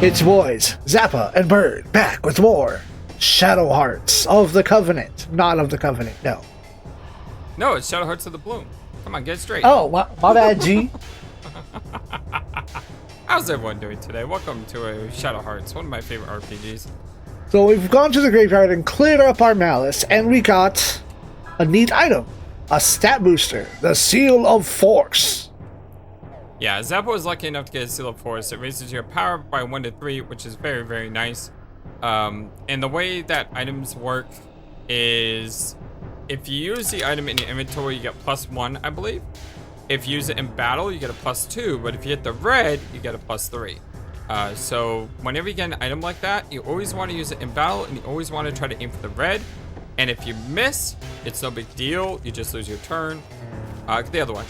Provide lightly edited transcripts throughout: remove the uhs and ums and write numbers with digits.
It's boys, Zappa and Bird, back with more Shadow Hearts of the Covenant. Not of the Covenant, no. No, it's Shadow Hearts of the Bloom. Come on, get it straight. Oh, my bad, G. How's everyone doing today? Welcome to Shadow Hearts, one of my favorite RPGs. So we've gone to the graveyard and cleared up our malice, and we got a neat item. A stat booster, the Seal of Force. Yeah, Zappa was lucky enough to get a Seal of Force. It raises your power by 1 to 3, which is very, very nice. And the way that items work is if you use the item in your inventory, you get +1, I believe. If you use it in battle, you get a +2, but if you hit the red, you get a +3. So whenever you get an item like that, you always want to use it in battle, and you always want to try to aim for the red. And if you miss, it's no big deal. You just lose your turn. The other one.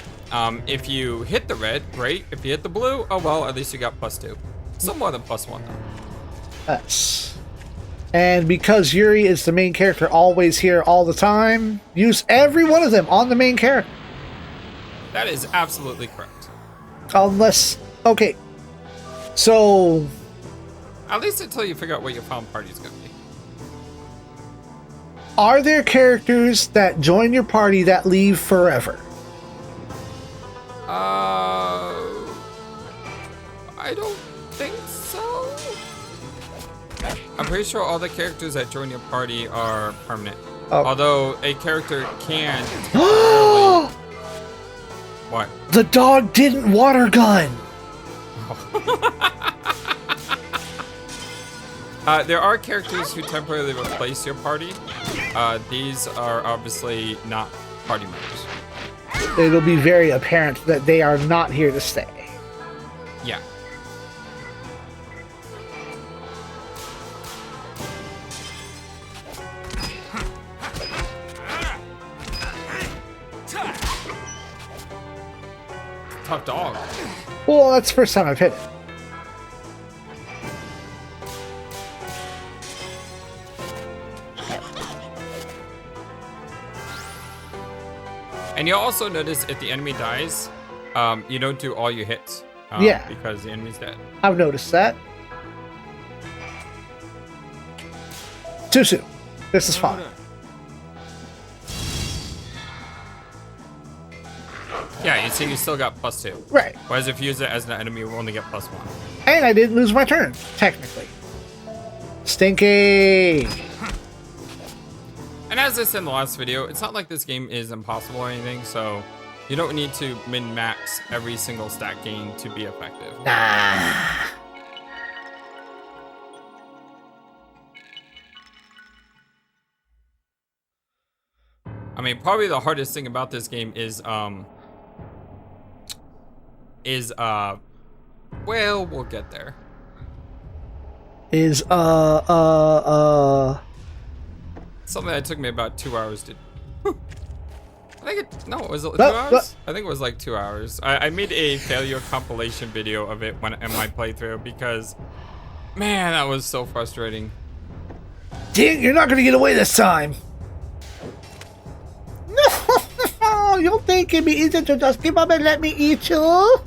If you hit the red, great. If you hit the blue, oh well, at least you got +2. Still more than +1 though. Yes. And because Yuri is the main character always here all the time, use every one of them on the main character. That is absolutely correct. Unless, okay. So, at least until you figure out what your final party is going to be. Are there characters that join your party that leave forever? I don't think so. I'm pretty sure all the characters that join your party are permanent. Oh. Although a character can. What? The dog didn't water gun. There are characters who temporarily replace your party. These are obviously not party members. It'll be very apparent that they are not here to stay. Yeah. Tough dog. Well, that's the first time I've hit it. And you'll also notice if the enemy dies, you don't do all your hits. Yeah. Because the enemy's dead. I've noticed that. Too soon. This is fine. Yeah, you see you still got +2. Right. Whereas if you use it as an enemy, you only get +1. And I didn't lose my turn, technically. Stinky! And as I said in the last video, it's not like this game is impossible or anything, so you don't need to min-max every single stat gain to be effective. Nah. I mean, probably the hardest thing about this game is, well, we'll get there. Something that took me about 2 hours to... I think it... No, was it 2 hours? I think it was like 2 hours. I made a failure compilation video of it in my playthrough because... Man, that was so frustrating. Dang, you're not gonna get away this time! No! You think it'd be easy to just give up and let me eat you?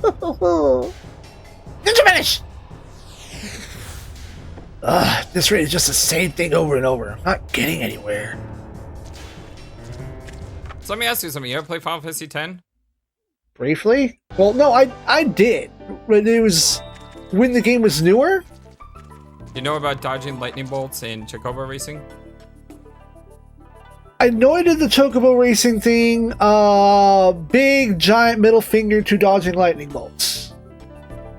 Did you finish? This rate is just the same thing over and over. I'm not getting anywhere. So let me ask you something. You ever play Final Fantasy X? Briefly? Well, no, I did. But it was when the game was newer. You know about dodging lightning bolts in Chocobo racing? I know I did the Chocobo racing thing. Big giant middle finger to dodging lightning bolts.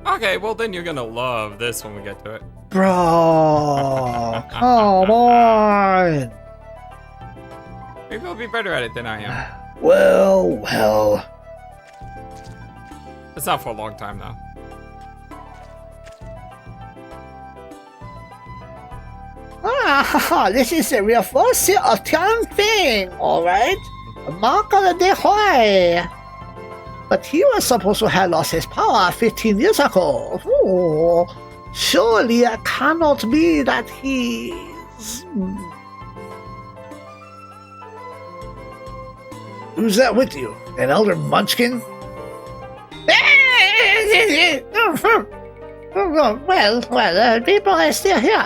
Okay, well then you're gonna love this when we get to it. Bro, come on. Maybe I'll be better at it than I am. Well. It's not for a long time though. This is a real first of time thing, alright? Mark of the Dehoy. But he was supposed to have lost his power 15 years ago. Oh, surely it cannot be that he's... Who's that with you? An elder munchkin? Well, people are still here,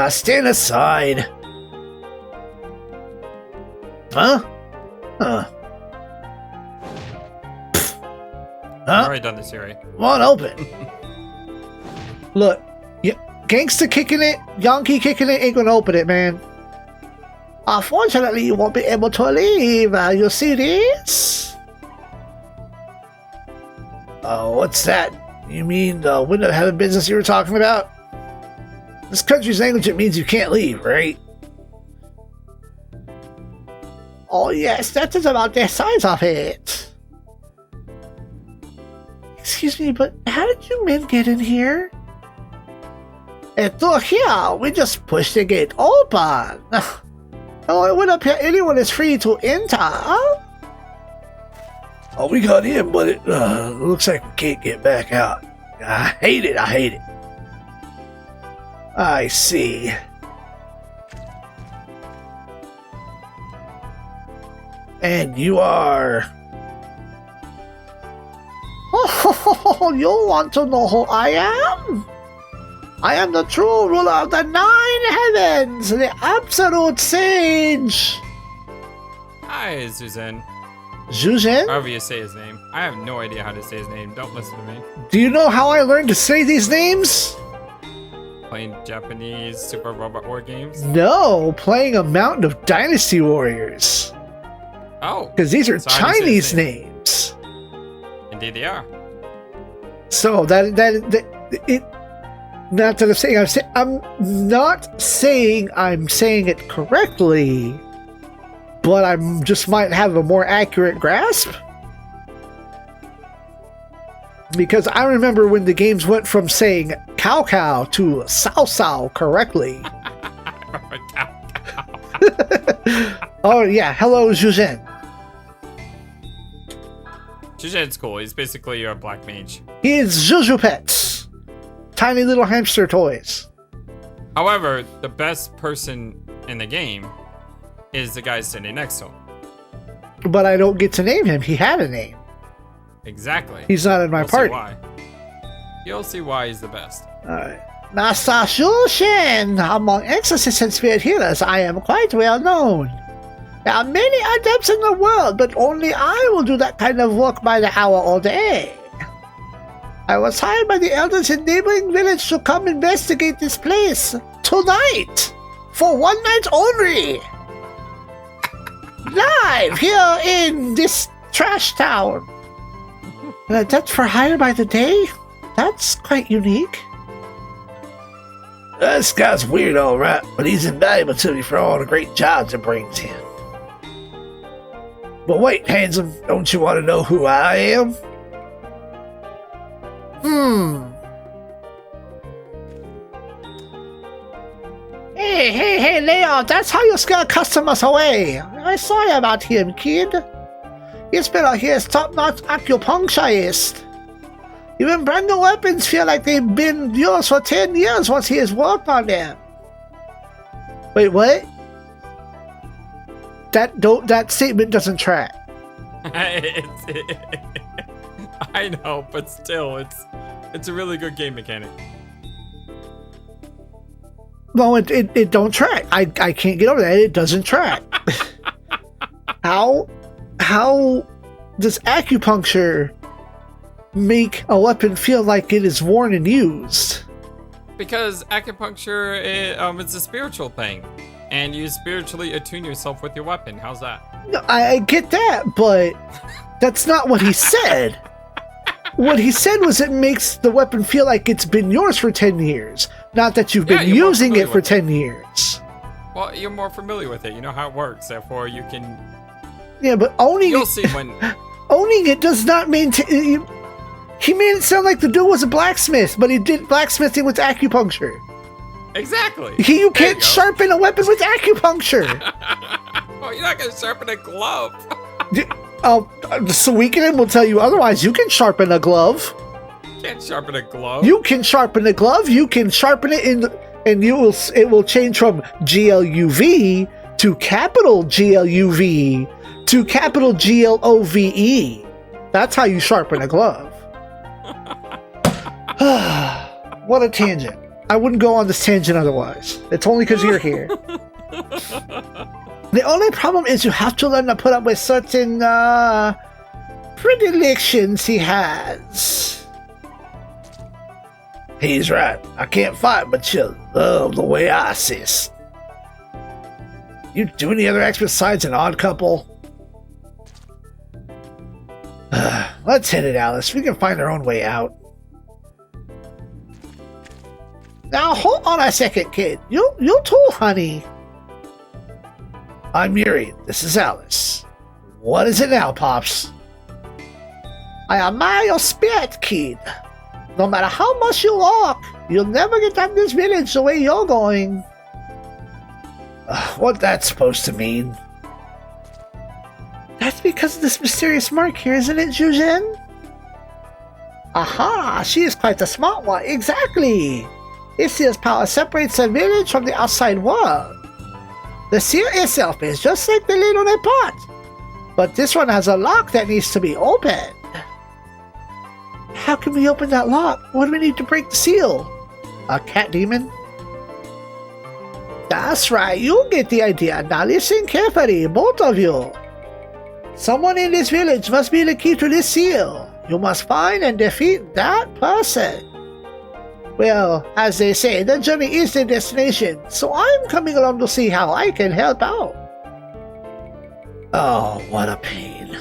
stand aside. Huh? I've already done this, Yuri. Won't open. Look, gangster kicking it, Yankee kicking it ain't gonna open it, man. Unfortunately, you won't be able to leave. You see this? What's that? You mean the window of heaven business you were talking about? This country's language, it means you can't leave, right? Oh yes, that is about the size of it. Excuse me, but how did you men get in here? And through here, we just push the gate open. Oh, it would appear anyone is free to enter. Oh, we got in, but it looks like we can't get back out. I hate it. I see. And you are... Oh, you want to know who I am? I am the true ruler of the 9 heavens, the absolute sage. Hi, Suzanne. Suzanne? However you say his name. I have no idea how to say his name. Don't listen to me. Do you know how I learned to say these names? Playing Japanese Super Robot War games? No, playing a mountain of Dynasty Warriors. Oh. Because these are So how do you say Chinese his name? names. Indeed they are. So it. Not that I'm not saying I'm saying it correctly, but I just might have a more accurate grasp. Because I remember when the games went from saying cow cow to sow sow correctly. Oh yeah, hello Zhuzhen. Zhuzhen's cool. He's basically your black mage. He is Zuzu Pets. Tiny little hamster toys. However, the best person in the game is the guy sitting next to him. But I don't get to name him. He had a name. Exactly. He's not in my party. See why. You'll see why he's the best. Alright. Master Shushin! Among exorcists and spirit healers, I am quite well known. There are many adepts in the world, but only I will do that kind of work by the hour or day. I was hired by the elders in neighboring village to come investigate this place tonight, for one night only. Live here in this trash town. That's for hire by the day? That's quite unique. This guy's weird, all right, but he's invaluable to me for all the great jobs it brings in. But wait, handsome, don't you want to know who I am? Hey, Leo, that's how you scare customers away. I saw you about him, kid. He's been his top-notch acupuncturist. Even brand new weapons feel like they've been yours for 10 years once he has worked on them. Wait, what? That statement doesn't track. I know, but still, it's a really good game mechanic. No, it don't track. I can't get over that. It doesn't track. How does acupuncture make a weapon feel like it is worn and used? Because acupuncture, it's a spiritual thing, and you spiritually attune yourself with your weapon. How's that? No, I get that, but that's not what he said. What he said was it makes the weapon feel like it's been yours for 10 years, not that you've been using it for 10 years. Well, you're more familiar with it. You know how it works, therefore you can... Yeah, but owning You'll see when... Owning it does not mean... He made it sound like the dude was a blacksmith, but he did blacksmithing with acupuncture. Exactly. You can't sharpen a weapon with acupuncture. Well, you're not going to sharpen a glove. So Weekend will tell you otherwise. You can sharpen a glove. You can't sharpen a glove. You can sharpen a glove. You can sharpen it and it will change from GLUV to capital GLUV to capital GLOVE. That's how you sharpen a glove. What a tangent. I wouldn't go on this tangent otherwise. It's only because you're here. The only problem is you have to learn to put up with certain predilections he has. He's right. I can't fight, but you love the way I assist. You do any other acts besides an odd couple? Let's hit it, Alice. We can find our own way out. Now, hold on a second, kid. You too, honey. I'm Yuri. This is Alice. What is it now, Pops? I admire your spirit, kid. No matter how much you walk, you'll never get out of this village the way you're going. What that's supposed to mean? That's because of this mysterious mark here, isn't it, Jujin? Aha! She is quite the smart one. Exactly! Isia's power separates the village from the outside world. The seal itself is just like the lid on a pot, but this one has a lock that needs to be opened. How can we open that lock? What do we need to break the seal? A cat demon? That's right, you get the idea. Now listen carefully, both of you. Someone in this village must be the key to this seal. You must find and defeat that person. Well, as they say, the journey is the destination, so I'm coming along to see how I can help out. Oh, what a pain.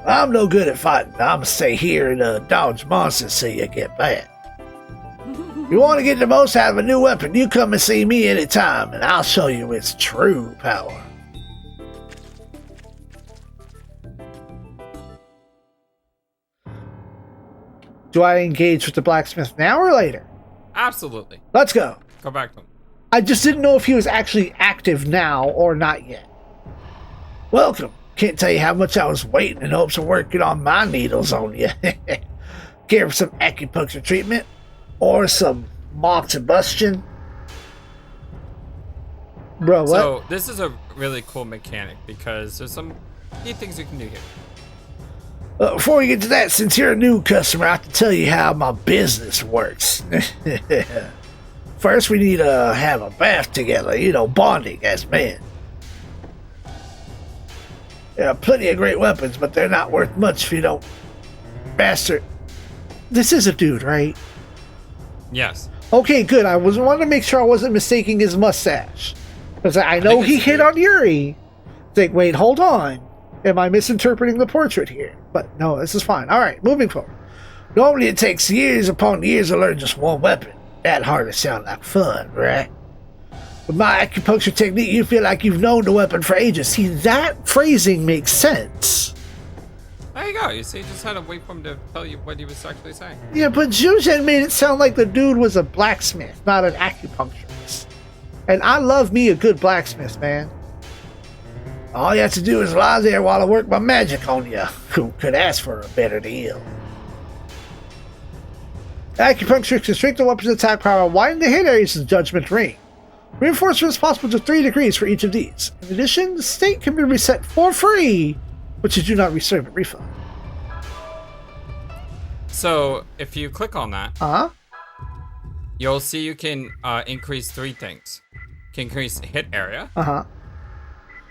I'm no good at fighting. I'm gonna stay here and dodge monsters till you get back. If you want to get the most out of a new weapon, you come and see me anytime, and I'll show you its true power. Do I engage with the blacksmith now or later? Absolutely. Let's go. Go back to him. I just didn't know if he was actually active now or not yet. Welcome. Can't tell you how much I was waiting in hopes of working on my needles on you. Care for some acupuncture treatment? Or some moxibustion? Bro, what? So, this is a really cool mechanic because there's some neat things you can do here. Before we get to that, since you're a new customer, I have to tell you how my business works. First, we need to have a bath together, bonding as men. There are plenty of great weapons, but they're not worth much if you don't master. This is a dude, right? Yes. Okay, good. I wanted to make sure I wasn't mistaking his mustache. Because I know he hit on Yuri. Think, wait, hold on. Am I misinterpreting the portrait here? But no, this is fine. All right, moving forward. Normally it takes years upon years to learn just one weapon. That hardly sound like fun, right? With my acupuncture technique, you feel like you've known the weapon for ages. See, that phrasing makes sense. There you go. You see, you just had to wait for him to tell you what he was actually saying. Yeah, but Jujin made it sound like the dude was a blacksmith, not an acupuncturist. And I love me a good blacksmith, man. All you have to do is lie there while I work my magic on you. Who could ask for a better deal? Acupuncture can strengthen weapons' attack power and widen the hit areas of the Judgment Ring. Reinforcement is possible to 3 degrees for each of these. In addition, the state can be reset for free, but you do not receive a refund. So, if you click on that, you'll see you can increase 3 things. You can increase hit area.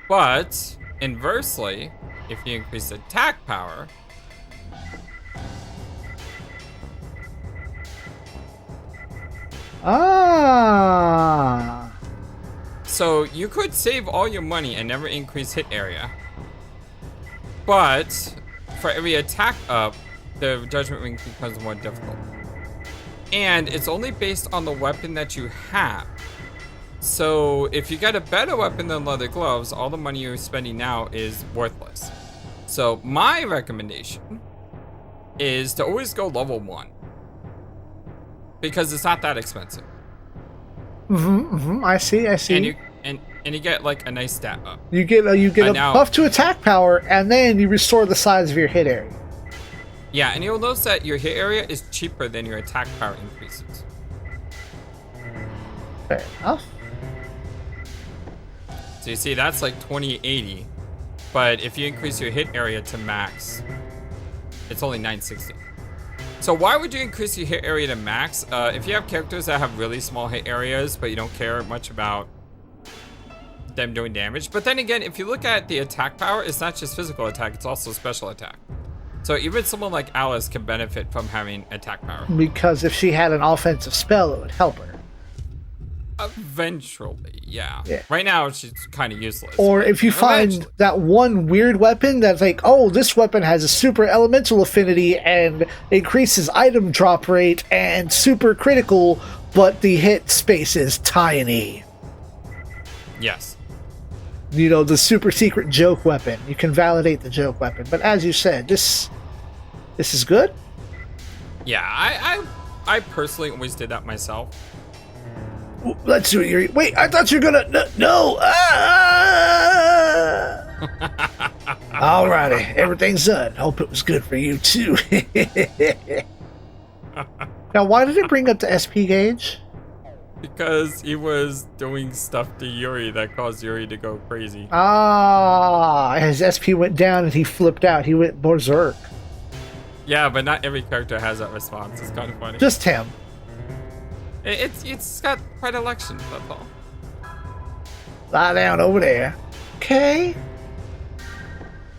But, inversely, if you increase attack power, so you could save all your money and never increase hit area. But, for every attack up, the Judgment Ring becomes more difficult. And it's only based on the weapon that you have. So, if you get a better weapon than leather gloves, all the money you're spending now is worthless. So, my recommendation is to always go level 1. Because it's not that expensive. I see. And you get like a nice stat up. You get a buff to attack power, and then you restore the size of your hit area. Yeah, and you'll notice that your hit area is cheaper than your attack power increases. Fair enough. So you see, that's like 2080. but if you increase your hit area to max, it's only 960. So why would you increase your hit area to max? If you have characters that have really small hit areas, but you don't care much about them doing damage. But then again, if you look at the attack power, it's not just physical attack, it's also special attack. So even someone like Alice can benefit from having attack power. Because if she had an offensive spell, it would help her. Eventually, yeah. Yeah. Right now, she's kind of useless. Or if you find that one weird weapon that's like, oh, this weapon has a super elemental affinity and increases item drop rate and super critical, but the hit space is tiny. Yes. You know, the super secret joke weapon. You can validate the joke weapon. But as you said, this is good? Yeah, I personally always did that myself. Let's do it, Yuri. Wait, I thought you were gonna... No! Alrighty, everything's done. Hope it was good for you, too. Now, why did it bring up the SP gauge? Because he was doing stuff to Yuri that caused Yuri to go crazy. Ah, his SP went down and he flipped out. He went berserk. Yeah, but not every character has that response. It's kind of funny. Just him. It's got predilection, that's all. Lie down over there. Okay.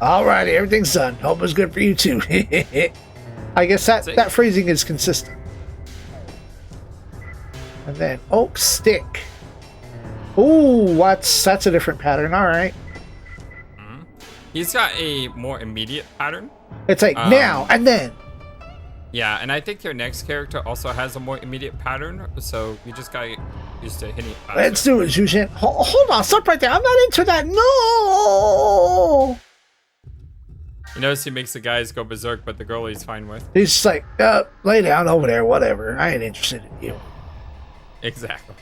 Alrighty, everything's done. Hope it's good for you too. I guess that phrasing is consistent. And then oak stick. Ooh, that's a different pattern. Alright. Mm-hmm. He's got a more immediate pattern. It's like now and then. Yeah, and I think your next character also has a more immediate pattern, so you just gotta get used to hitting it faster. Let's do it, Zhuzhen. Hold on, stop right there. I'm not into that. No! You notice he makes the guys go berserk, but the girl he's fine with. He's just like, lay down over there, whatever. I ain't interested in you. Exactly.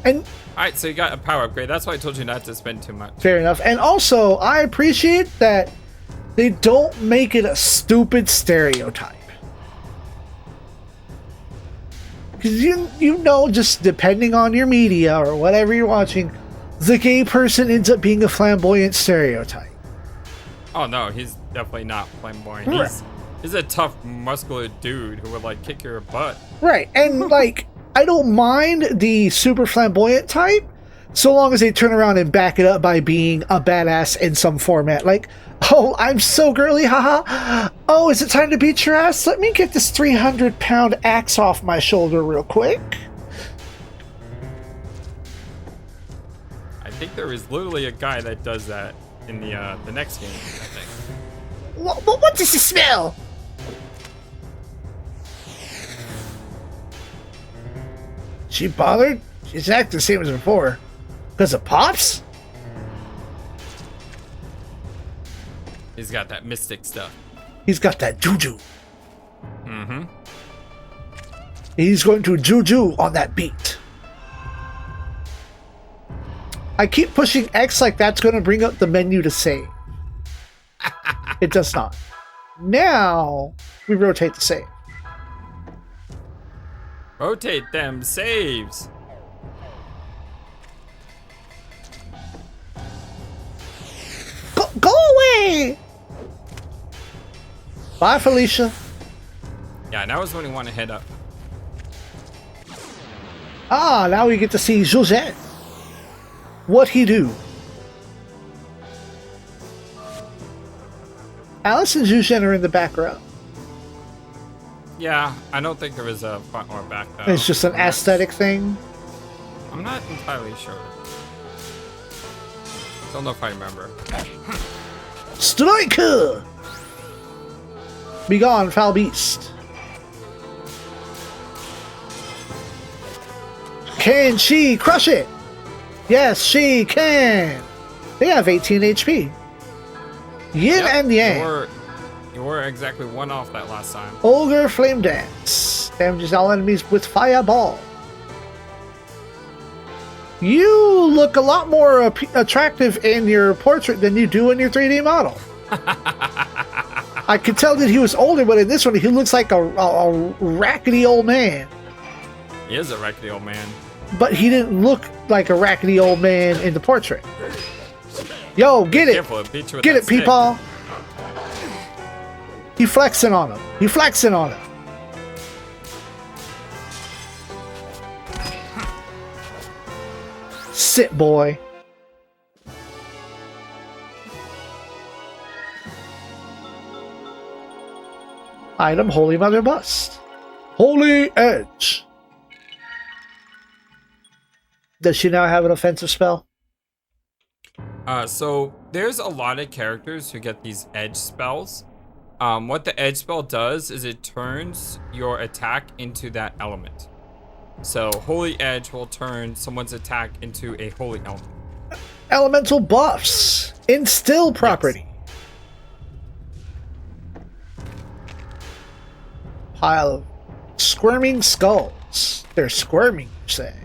And alright, so you got a power upgrade. That's why I told you not to spend too much. fair enough. And also, I appreciate that they don't make it a stupid stereotype. Because you know, just depending on your media or whatever you're watching, the gay person ends up being a flamboyant stereotype. Oh no, he's definitely not flamboyant. Right. He's a tough, muscular dude who would like kick your butt. Right, and like, I don't mind the super flamboyant type, so long as they turn around and back it up by being a badass in some format. Like, oh, I'm so girly, haha. Oh, is it time to beat your ass? Let me get this 300-pound axe off my shoulder real quick. I think there is literally a guy that does that in the next game, I think. What does it smell? She bothered? She's acting the same as before. Because of Pops? He's got that mystic stuff. He's got that juju. Mm-hmm. He's going to juju on that beat. I keep pushing X like that's going to bring up the menu to save. It does not. Now, we rotate the save. Rotate them saves. Go away! Bye, Felicia. Yeah, now is when you want to head up. Ah, now we get to see Josette. What he do? Alice and Zhuzhen are in the back row. Yeah, I don't think there is a front or back though. It's just an aesthetic thing. I'm not entirely sure. Don't know if I remember. Striker! Be gone, foul beast. Can she crush it? Yes, she can. They have 18 HP. Yin and yang. You were exactly one off that last time. Ogre Flame Dance. Damages all enemies with Fireball. You look a lot more attractive in your portrait than you do in your 3D model. I could tell that he was older, but in this one, he looks like a rackety old man. He is a rackety old man. But he didn't look like a rackety old man in the portrait. Yo, get it. Careful, it beat you with Get that it, stick. people. He flexing on him. He flexing on him. Sit, boy. Item, Holy Mother Bust. Holy Edge. Does she now have an offensive spell? So there's a lot of characters who get these edge spells. What the edge spell does is it turns your attack into that element. So Holy Edge will turn someone's attack into a holy element. Elemental buffs. Instill property. Pile of squirming skulls. They're squirming, you say.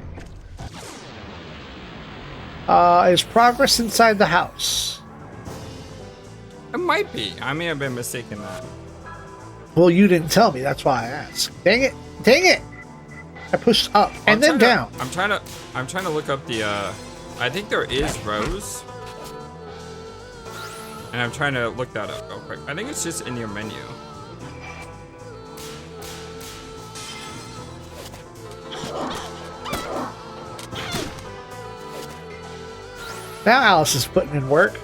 Is progress inside the house? It might be. I may have been mistaken that. Well, you didn't tell me. That's why I asked. Dang it! Dang it! I pushed up and then down. I'm trying to look up the. I think there is rows, and I'm trying to look that up real quick. I think it's just in your menu. Now Alice is putting in work.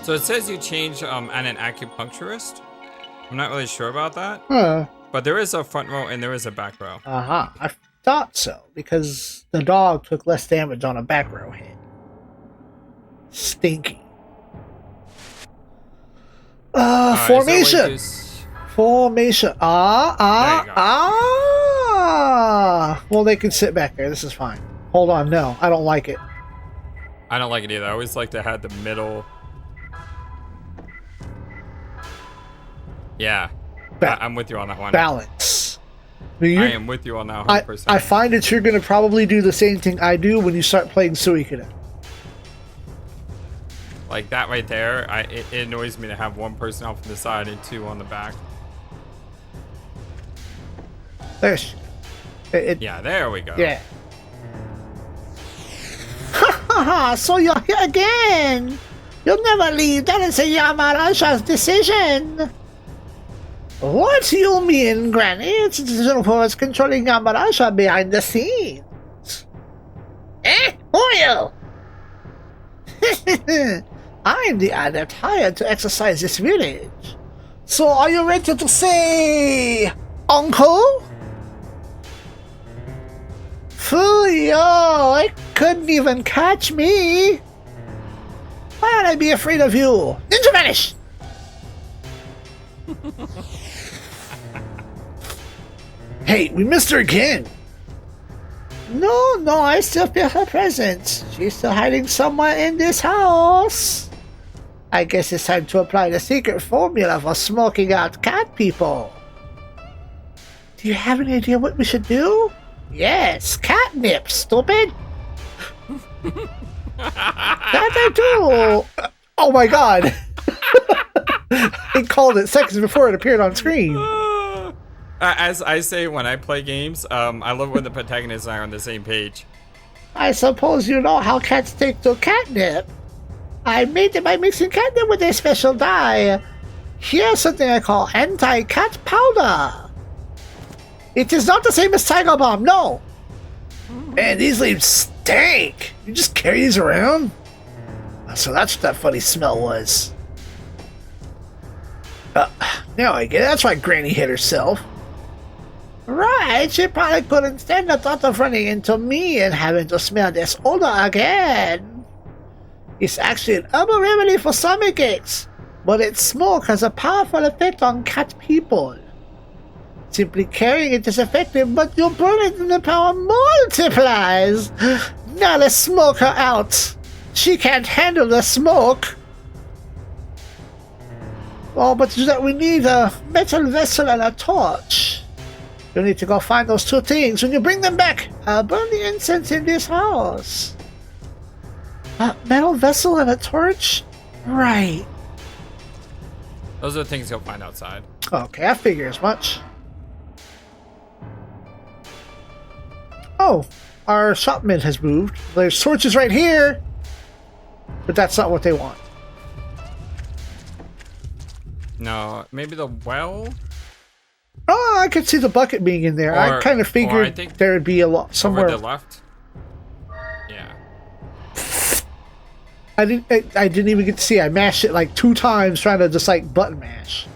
So it says you change and an acupuncturist. I'm not really sure about that. Huh. But there is a front row and there is a back row. Uh-huh. I thought so, because the dog took less damage on a back row hit. Stinky. Formation! Formation. Well, they can sit back there. This is fine. Hold on. No, I don't like it. I don't like it either. I always like to have the middle. Yeah. I'm with you on that one. Balance. I am with you on that 100%. I find that you're going to probably do the same thing I do when you start playing Suikoden. Like that right there, it annoys me to have one person off to the side and two on the back. There she yeah, there we go. Yeah. Ha so you're here again. You'll never leave. That is a Yamaraja's decision. What do you mean, Granny? It's a decision for us controlling Yamaraja behind the scenes. Who are you? I'm the adept hired to exercise this village. So are you ready to say, Uncle? Fool yo, it couldn't even catch me. Why would I be afraid of you? Ninja vanish! Hey, we missed her again. No, I still feel her presence. She's still hiding somewhere in this house. I guess it's time to apply the secret formula for smoking out cat people. Do you have any idea what we should do? Yes, catnip, stupid. That I do. Oh my god. He called it seconds before it appeared on screen. As I say when I play games, I love when the protagonists are on the same page. I suppose you know how cats take to catnip. I made it by mixing catnip with a special dye. Here's something I call anti-cat powder. It is not the same as Tiger Bomb, no. Man, these leaves stink. You just carry these around? So that's what that funny smell was. Now I get it. That's why Granny hit herself. Right, she probably couldn't stand the thought of running into me and having to smell this odor again. It's actually an herbal remedy for stomach aches, but its smoke has a powerful effect on cat people. Simply carrying it is effective, but you burn it and the power multiplies. Now let's smoke her out. She can't handle the smoke. Oh, but to do that we need a metal vessel and a torch. You need to go find those two things. When you bring them back, I'll burn the incense in this house. A metal vessel and a torch? Right. Those are the things you'll find outside. Okay, I figure as much. Oh, our shopman has moved. There's torches right here. But that's not what they want. No, maybe the well? Oh, I could see the bucket being in there. I kind of figured there would be a lot somewhere. Over the left? Yeah. I didn't even get to see. I mashed it like 2 times trying to just like button mash.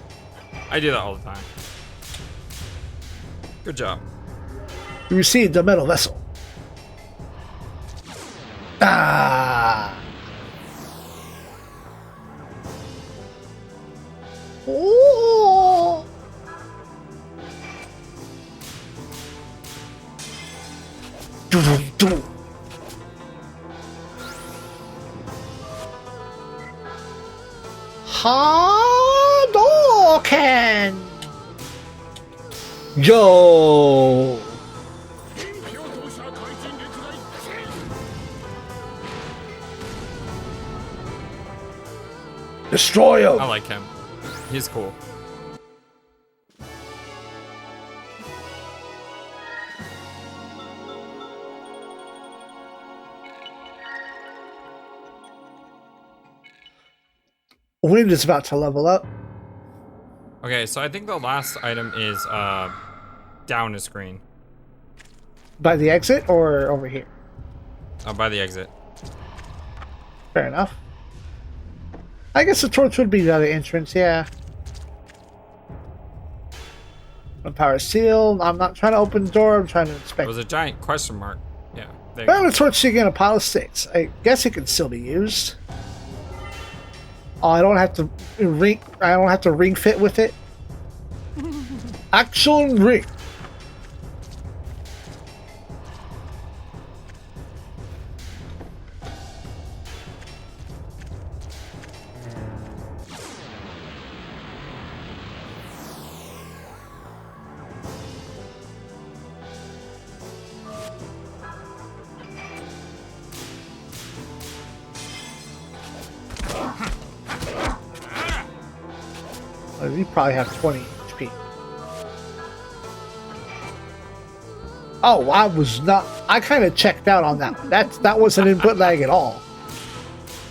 I do that all the time. Good job. You received the metal vessel. Ah. Oh. Hadouken! Yo! Destroy him! I like him. He's cool. Wind is about to level up. Okay, so I think the last item is down a screen. By the exit or over here? Oh, by the exit. Fair enough. I guess the torch would be the other entrance, yeah. The power seal. I'm not trying to open the door, I'm trying to inspect. It was a giant question mark. Yeah. There you Well, go. the torch again, a pile of sticks. I guess it can still be used. Oh, I don't have to ring fit with it. Action ring. You probably have 20 HP. Oh, I kind of checked out on that one. That wasn't input lag at all.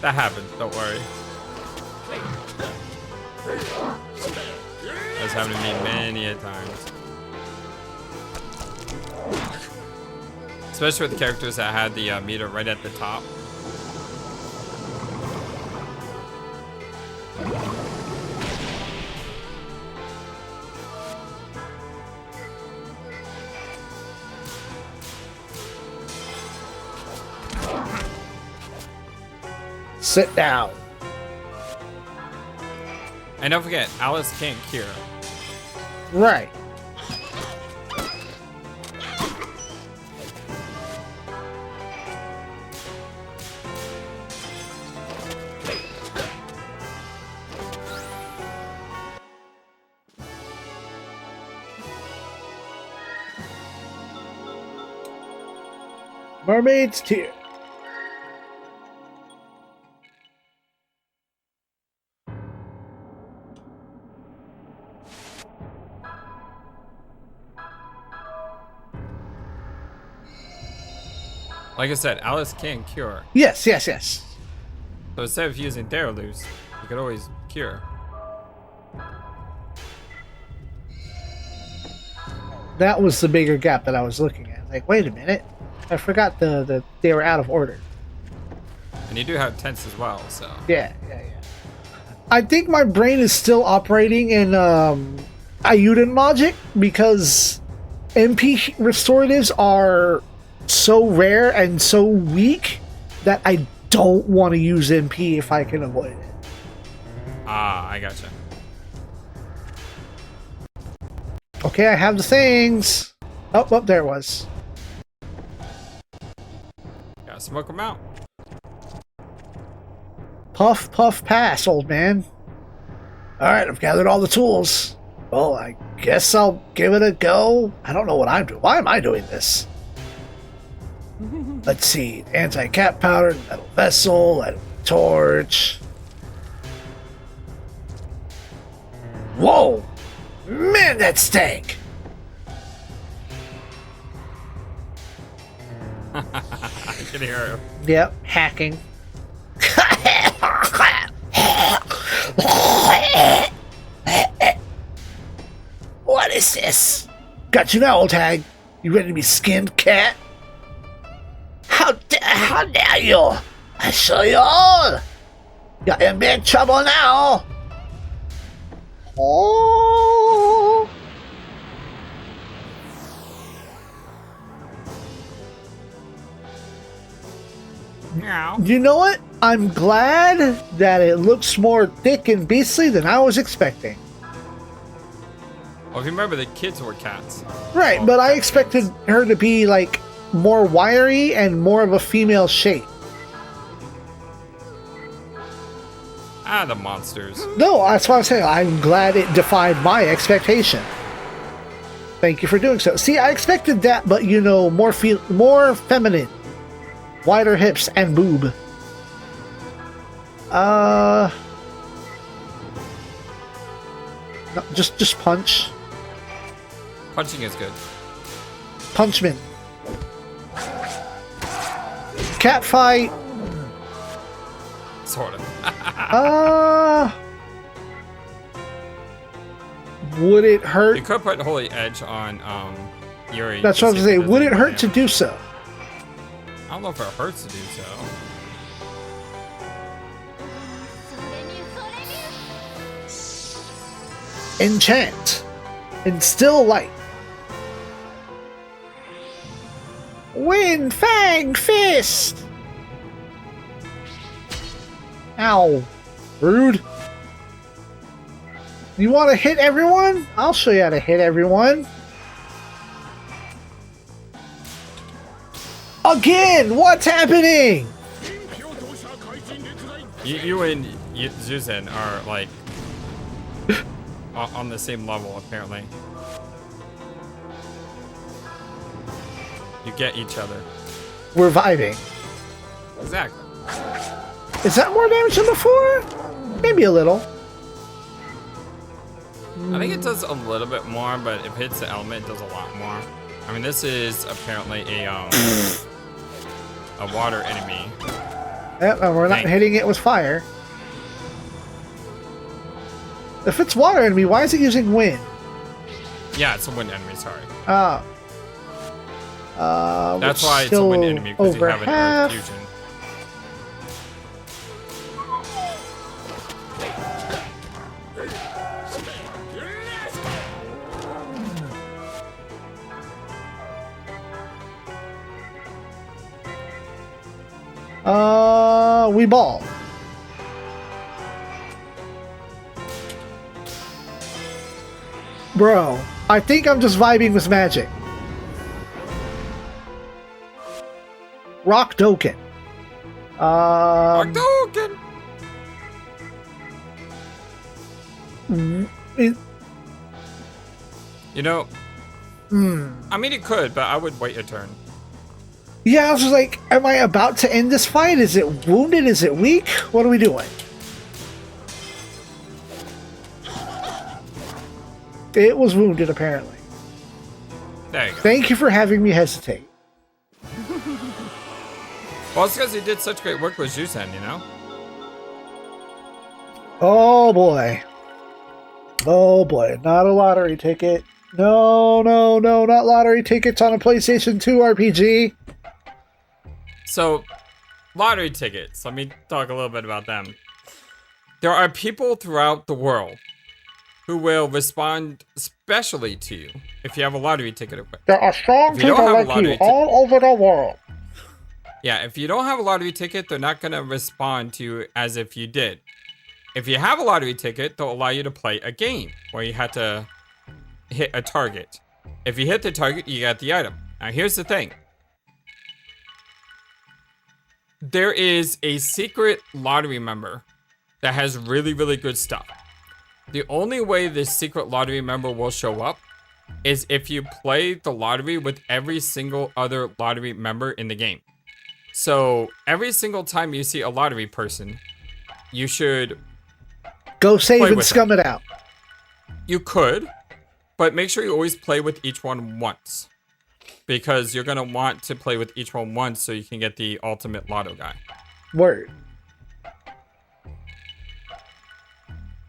That happens, don't worry. That's happened to me many a times. Especially with characters that had the meter right at the top. Sit down. And don't forget, Alice can't cure. Right. Mermaid's Tear. Like I said, Alice can cure. Yes, yes, yes. So instead of using Theraluz, you could always cure. That was the bigger gap that I was looking at. Like, wait a minute. I forgot they were out of order. And you do have tents as well, so. Yeah. I think my brain is still operating in Ayuden logic because MP restoratives are so rare and so weak that I don't want to use MP if I can avoid it. Ah, I gotcha. Okay, I have the things. Oh, there it was. Gotta smoke them out. Puff, puff, pass, old man. Alright, I've gathered all the tools. Well, I guess I'll give it a go. I don't know what I'm doing. Why am I doing this? Let's see. Anti-cat powder, metal vessel, light torch. Whoa! Man, that stank! I can hear it. Yep, hacking. What is this? Got you now, old hag. You ready to be skinned, cat? How dare you? I show you all. You're in big trouble now. Oh. Meow. You know what? I'm glad that it looks more thick and beastly than I was expecting. Well, if you remember, the kids were cats. Right, Well, but I cat expected kids. her to be like more wiry and more of a female shape. Ah, the monsters. No, that's what I'm saying. I'm glad it defied my expectation. Thank you for doing so. See, I expected that, but you know, more feminine, wider hips and boob. No, just punch. Punching is good. Punchman. Cat fight. Sort of. Would it hurt? You could put Holy Edge on Yuri. That's to what I was see if saying. it Would it does any hurt to damage. do so? I don't know if it hurts to do so. Enchant. Instill light. Wind Fang Fist. Ow. Rude. You want to hit everyone? I'll show you how to hit everyone. Again! What's happening? You and Zuzen are like on the same level, apparently. You get each other. We're vibing. Exactly. Is that more damage than before? Maybe a little. I think it does a little bit more, but if it hits the element, it does a lot more. I mean, this is apparently a water enemy. Yep, and we're not Thank- hitting it with fire. If it's water enemy, why is it using wind? Yeah, it's a wind enemy. Sorry. Oh. That's we're why it's a still wind enemy, because you over have an half. earth fusion. We ball. Bro, I think I'm just vibing with magic. Rock Doken. Hadouken! it- You know, I mean, it could, but I would wait a turn. yeah, I was just like, am I about to end this fight? Is it wounded? Is it weak? What are we doing? It was wounded, apparently. There you go. Thank you for having me hesitate. Well, it's because he did such great work with Jusen, you know? Oh boy. Oh boy. Not a lottery ticket. No, not lottery tickets on a PlayStation 2 RPG. So, lottery tickets. Let me talk a little bit about them. There are people throughout the world who will respond specially to you if you have a lottery ticket equipped. There are strong If you don't people have a like lottery you all over the world. Yeah, if you don't have a lottery ticket, they're not going to respond to you as if you did. If you have a lottery ticket, they'll allow you to play a game where you had to hit a target. If you hit the target, you get the item. Now, here's the thing. There is a secret lottery member that has really, really good stuff. The only way this secret lottery member will show up is if you play the lottery with every single other lottery member in the game. So every single time you see a lottery person, you should go save and scum it out. You could, but make sure you always play with each one once. Because you're going to want to play with each one once so you can get the ultimate lotto guy. Word.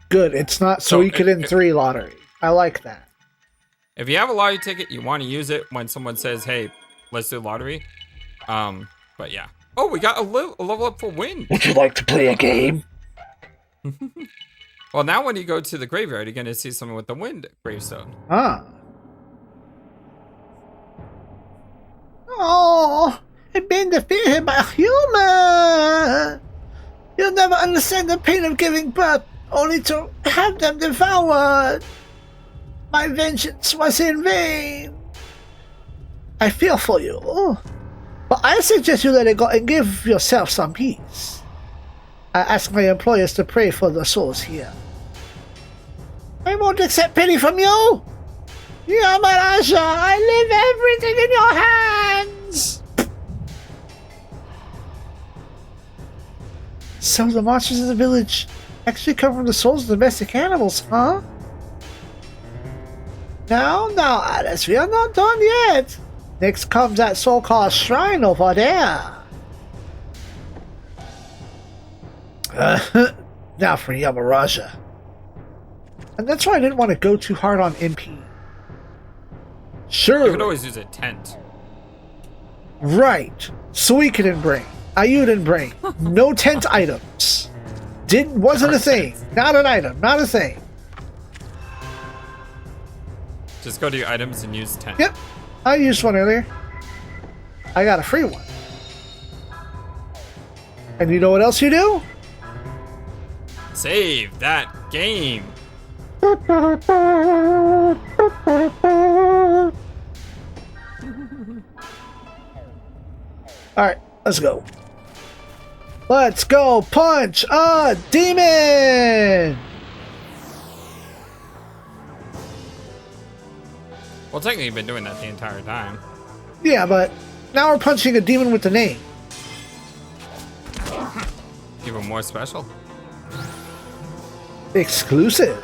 Good. It's not so you could in 3 lottery. I like that. If you have a lottery ticket, you want to use it when someone says, hey, let's do lottery. But yeah. Oh, we got a level up for wind. Would you like to play a game? Well, now when you go to the graveyard, you're going to see someone with the wind gravestone. Ah. Oh, I've been defeated by a human. You'll never understand the pain of giving birth, only to have them devoured. My vengeance was in vain. I feel for you, but I suggest you let it go and give yourself some peace. I ask my employers to pray for the souls here. I won't accept pity from you. Yamaraja, I leave everything in your hands! So the monsters in the village actually come from the souls of domestic animals, huh? Now, Alice, we are not done yet. Next comes that so-called shrine over there. Now for Yamaraja. And that's why I didn't want to go too hard on MP. Sure. You could always use a tent. Right. Suika didn't bring. Ayu didn't bring. No tent items. Wasn't a thing. Not an item. Not a thing. Just go to your items and use tent. Yep. I used one earlier. I got a free one. And you know what else you do? Save that game. Alright, let's go. Let's go punch a demon! Well, technically, you've been doing that the entire time. Yeah, but now we're punching a demon with the name. Even more special. Exclusive.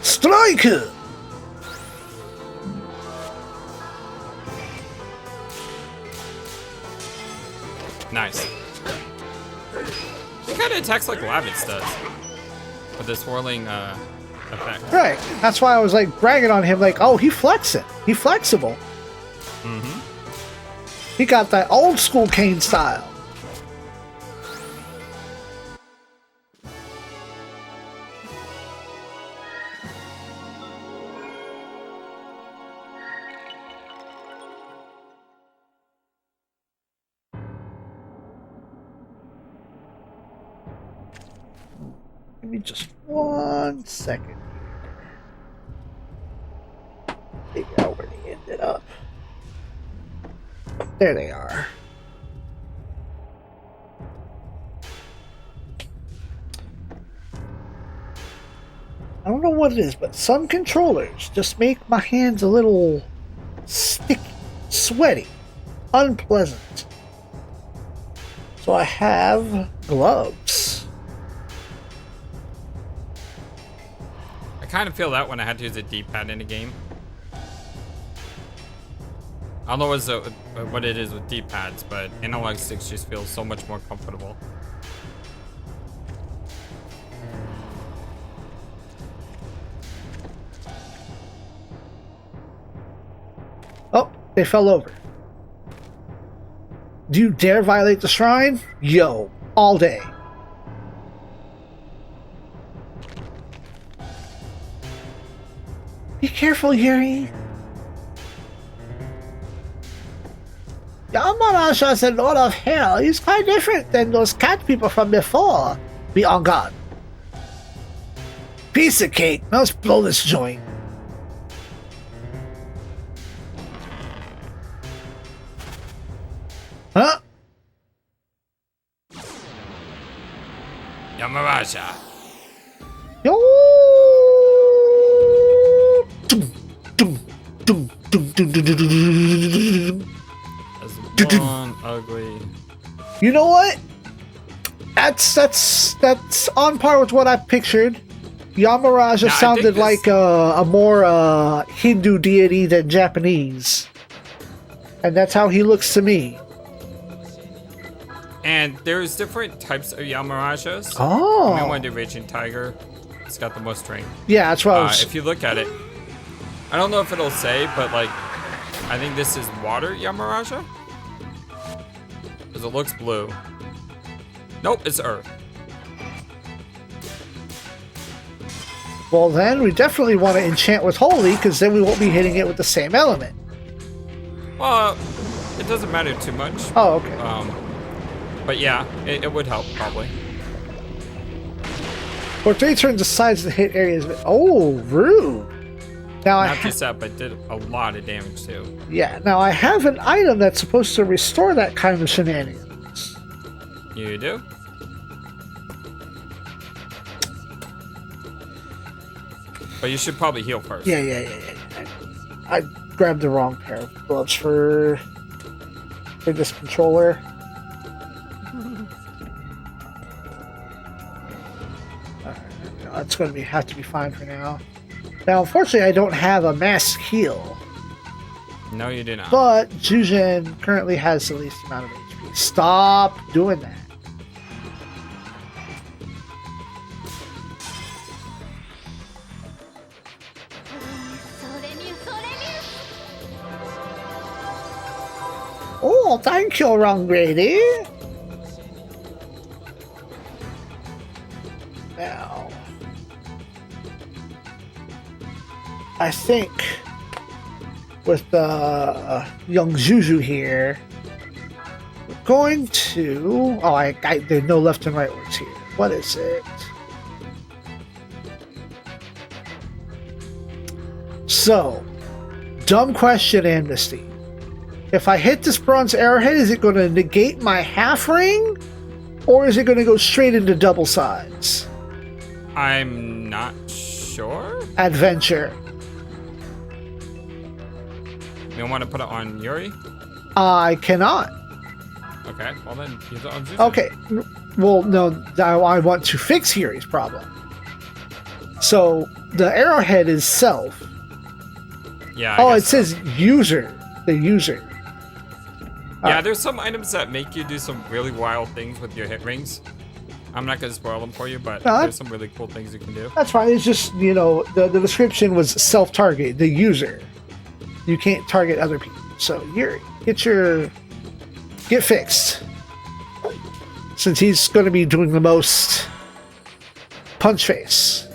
Strike! Nice. It kind of attacks like Lavitz does. With this swirling effect. Right. That's why I was like bragging on him like, oh, he flexing. He flexible. Mm-hmm. He got that old school Kane style. Give me just 1 second here. Figure out where they ended up. There they are. I don't know what it is, but some controllers just make my hands a little sticky, sweaty, unpleasant. So I have gloves. I kind of feel that when I had to use a D-pad in a game. I don't know what it is with D-pads, but analog sticks just feel so much more comfortable. Oh, they fell over. Do you dare violate the shrine? Yo, all day. Be careful, Yuri. Yamaraja is the Lord of Hell. He's quite different than those cat people from before. Be on guard. Piece of cake. Let's blow this joint. Huh? Yamaraja. Yo! Dum, dum, dum, dum, dum, dum, dum, dum. That's one ugly. You know what? That's on par with what I pictured. Yamaraja Now, sounded like a more Hindu deity than Japanese, and that's how he looks to me. And there's different types of Yamarajas. Oh, I mean, the Raging Tiger, it's got the most strength. yeah, that's what I was. If you look at it, I don't know if it'll say, but like, I think this is water Yamaraja. Because it looks blue. Nope, it's earth. Well, then we definitely want to enchant with holy, because then we won't be hitting it with the same element. Well, it doesn't matter too much. Oh, okay. But yeah, it would help probably. For 3 turns, the sides of the hit areas. Oh, rude. Now Not just that, but did a lot of damage too. Yeah. Now I have an item that's supposed to restore that kind of shenanigans. You do? But you should probably heal first. Yeah. I grabbed the wrong pair of gloves for this controller. That's going to have to be fine for now. Now, unfortunately, I don't have a mass heal, No, you do not. but Jujin currently has the least amount of HP. Stop doing that. Oh, thank you, wrong lady. Now, I think with the young Juju here, we're going to. Oh, there's no left and right words here. What is it? So, dumb question, Amnesty. If I hit this bronze arrowhead, is it going to negate my half ring? Or is it going to go straight into double sides? I'm not sure. Adventure. You want to put it on Yuri? I cannot. Okay, well then use it on Zuzu. Okay. Well, no, I want to fix Yuri's problem. So, the arrowhead is self. Yeah. Oh, it says user. The user. Yeah, there's some items that make you do some really wild things with your hit rings. I'm not gonna spoil them for you, but there's some really cool things you can do. That's fine. It's just, the description was self-target, the user. You can't target other people. So, Yuri, get fixed. Since he's going to be doing the most punch face.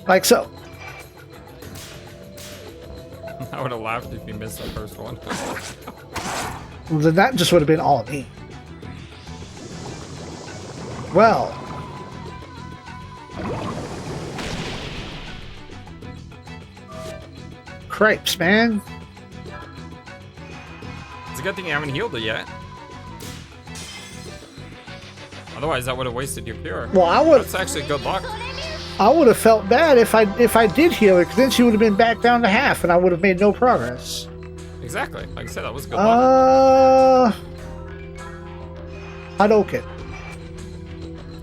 Like so. I would have laughed if you missed the first one. Well, then that just would have been all me. Well. Cripes, man. It's a good thing you haven't healed it yet. Otherwise, that would have wasted your cure. Well, That's actually good luck. I would have felt bad if I did heal her, because then she would have been back down to half, and I would have made no progress. Exactly. Like I said, that was good luck. Hadouken.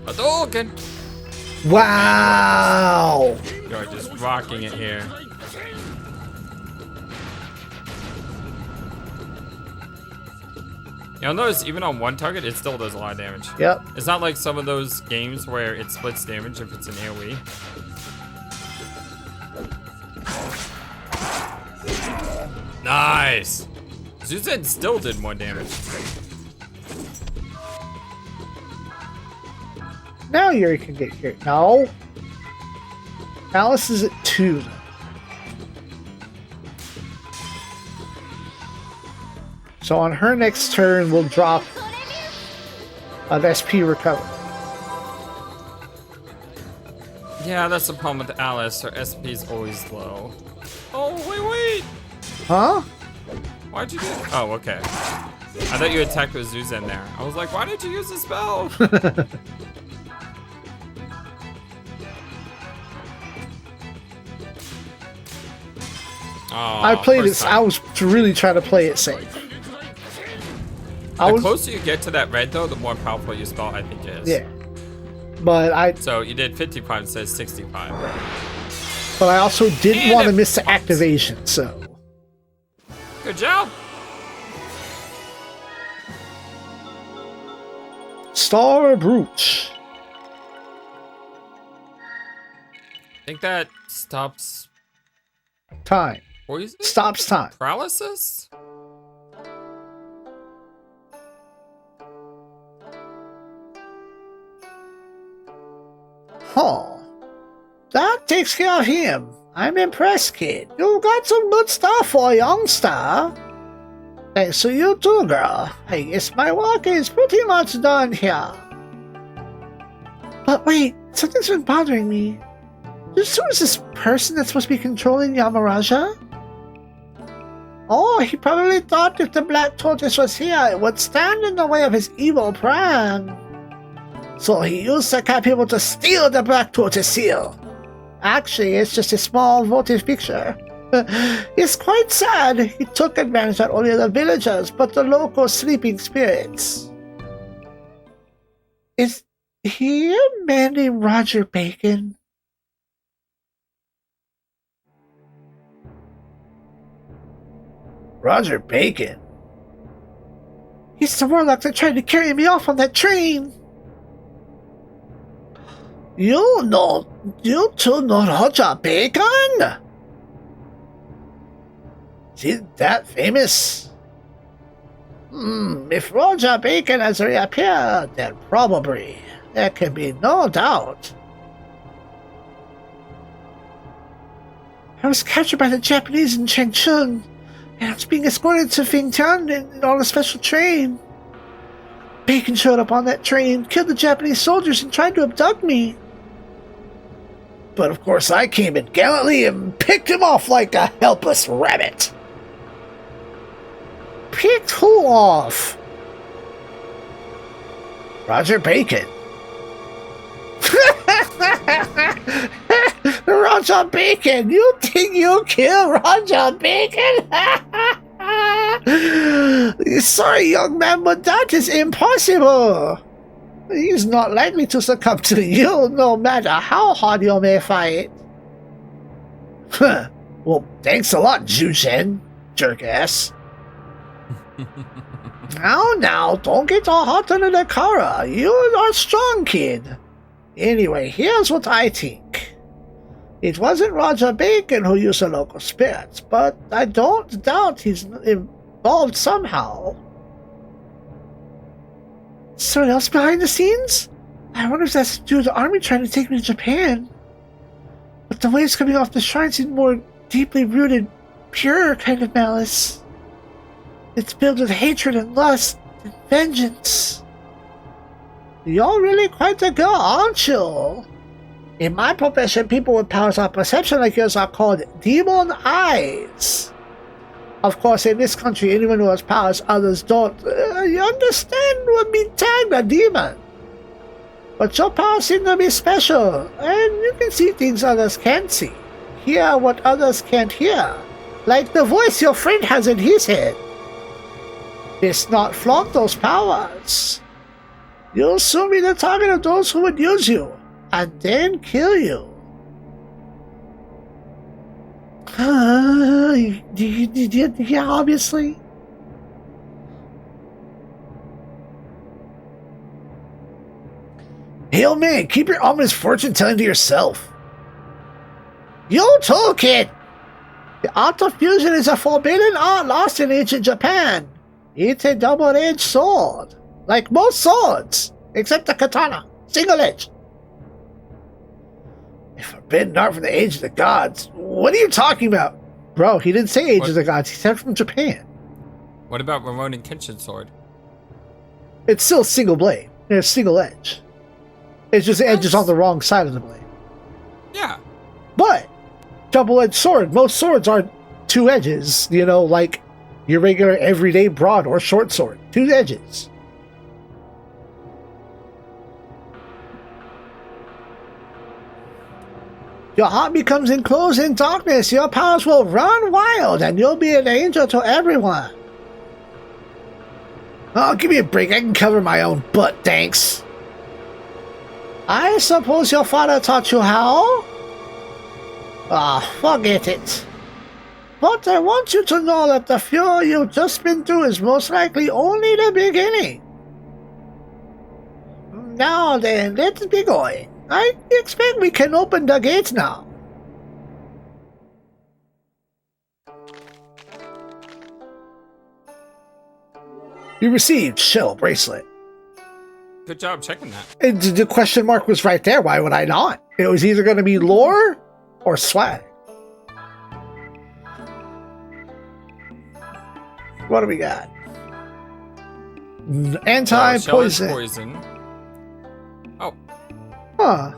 Hadouken! Wow! You're just rocking it here. You'll notice even on one target, it still does a lot of damage. Yep. It's not like some of those games where it splits damage if it's an AoE. Nice! Zuzan still did more damage. Now Yuri can get here. No. Alice is at 2. So on her next turn, we'll drop an SP recovery. Yeah, that's the problem with Alice. Her SP is always low. Oh, wait! Huh? Why'd you do that? Oh, okay. I thought you attacked with Zuzen there. I was like, why did you use the spell? Oh, I played it. I was really trying to play it safe. The closer you get to that red, though, the more powerful your spell I think is. Yeah. But So you did 55 instead of 65. But I also didn't want to miss the activation, so. Good job. Star Brooch. I think that stops Time. poison? Stops time. Paralysis? Huh. That takes care of him. I'm impressed, kid. You got some good stuff for a youngster. Thanks to you too, girl. I guess my work is pretty much done here. But wait, something's been bothering me. Who is this person that's supposed to be controlling Yamaraja? Oh, he probably thought if the Black Tortoise was here, it would stand in the way of his evil plan. So he used the cat people to steal the Black Tortoise seal. Actually, it's just a small votive picture. It's quite sad. He took advantage not only of the villagers, but the local sleeping spirits. Is he a man named Roger Bacon? Roger Bacon? He's the warlock that tried to carry me off on that train. You two know Roger Bacon? Is he that famous? If Roger Bacon has reappeared, then probably. There can be no doubt. I was captured by the Japanese in Changchun, and I was being escorted to Fingtian on a special train. Bacon showed up on that train, killed the Japanese soldiers, and tried to abduct me. But of course I came in gallantly and picked him off like a helpless rabbit. Picked who off? Roger Bacon. Roger Bacon! You think you killed Roger Bacon? Sorry, young man, but that is impossible. He's not likely to succumb to you, no matter how hard you may fight. Well, thanks a lot, Zuzhen, jerk-ass. Now, don't get all hot under the collar. You are a strong kid. Anyway, here's what I think. It wasn't Roger Bacon who used the local spirits, but I don't doubt he's involved somehow. Someone else behind the scenes? I wonder if that's due to the army trying to take me to Japan. But the waves coming off the shrine seem more deeply rooted, pure kind of malice. It's filled with hatred and lust and vengeance. You're really quite a girl, aren't you? In my profession, people with powers of perception like yours are called demon eyes. Of course, in this country, anyone who has powers others don't, you understand, would be tagged a demon. But your powers seem to be special, and you can see things others can't see. Hear what others can't hear. Like the voice your friend has in his head. It's not flaunt those powers. You'll soon be the target of those who would use you, and then kill you. Yeah, obviously. Hey, old man, keep your ominous fortune telling to yourself. You too, kid. The art of fusion is a forbidden art lost in ancient Japan. It's a double-edged sword, like most swords, except the katana, single-edged. A forbidden art from the age of the gods. What are you talking about? Bro, he didn't say age of the gods, he said from Japan. What about Ronin Kenshin's sword? It's still single blade. There's single edge. It's just the edge is on the wrong side of the blade. Yeah. But double-edged sword. Most swords are two edges, like Your regular everyday broad or short sword. 2 edges. Your heart becomes enclosed in darkness. Your powers will run wild, and you'll be an angel to everyone. Oh, give me a break. I can cover my own butt, thanks. I suppose your father taught you how? Ah, forget it. But I want you to know that the fury you've just been through is most likely only the beginning. Now then, let's be going. I expect we can open the gates now. You received Shell Bracelet. Good job checking that. The question mark was right there. Why would I not? It was either going to be lore or swag. What do we got? Anti-poison. Poison. Oh. Huh.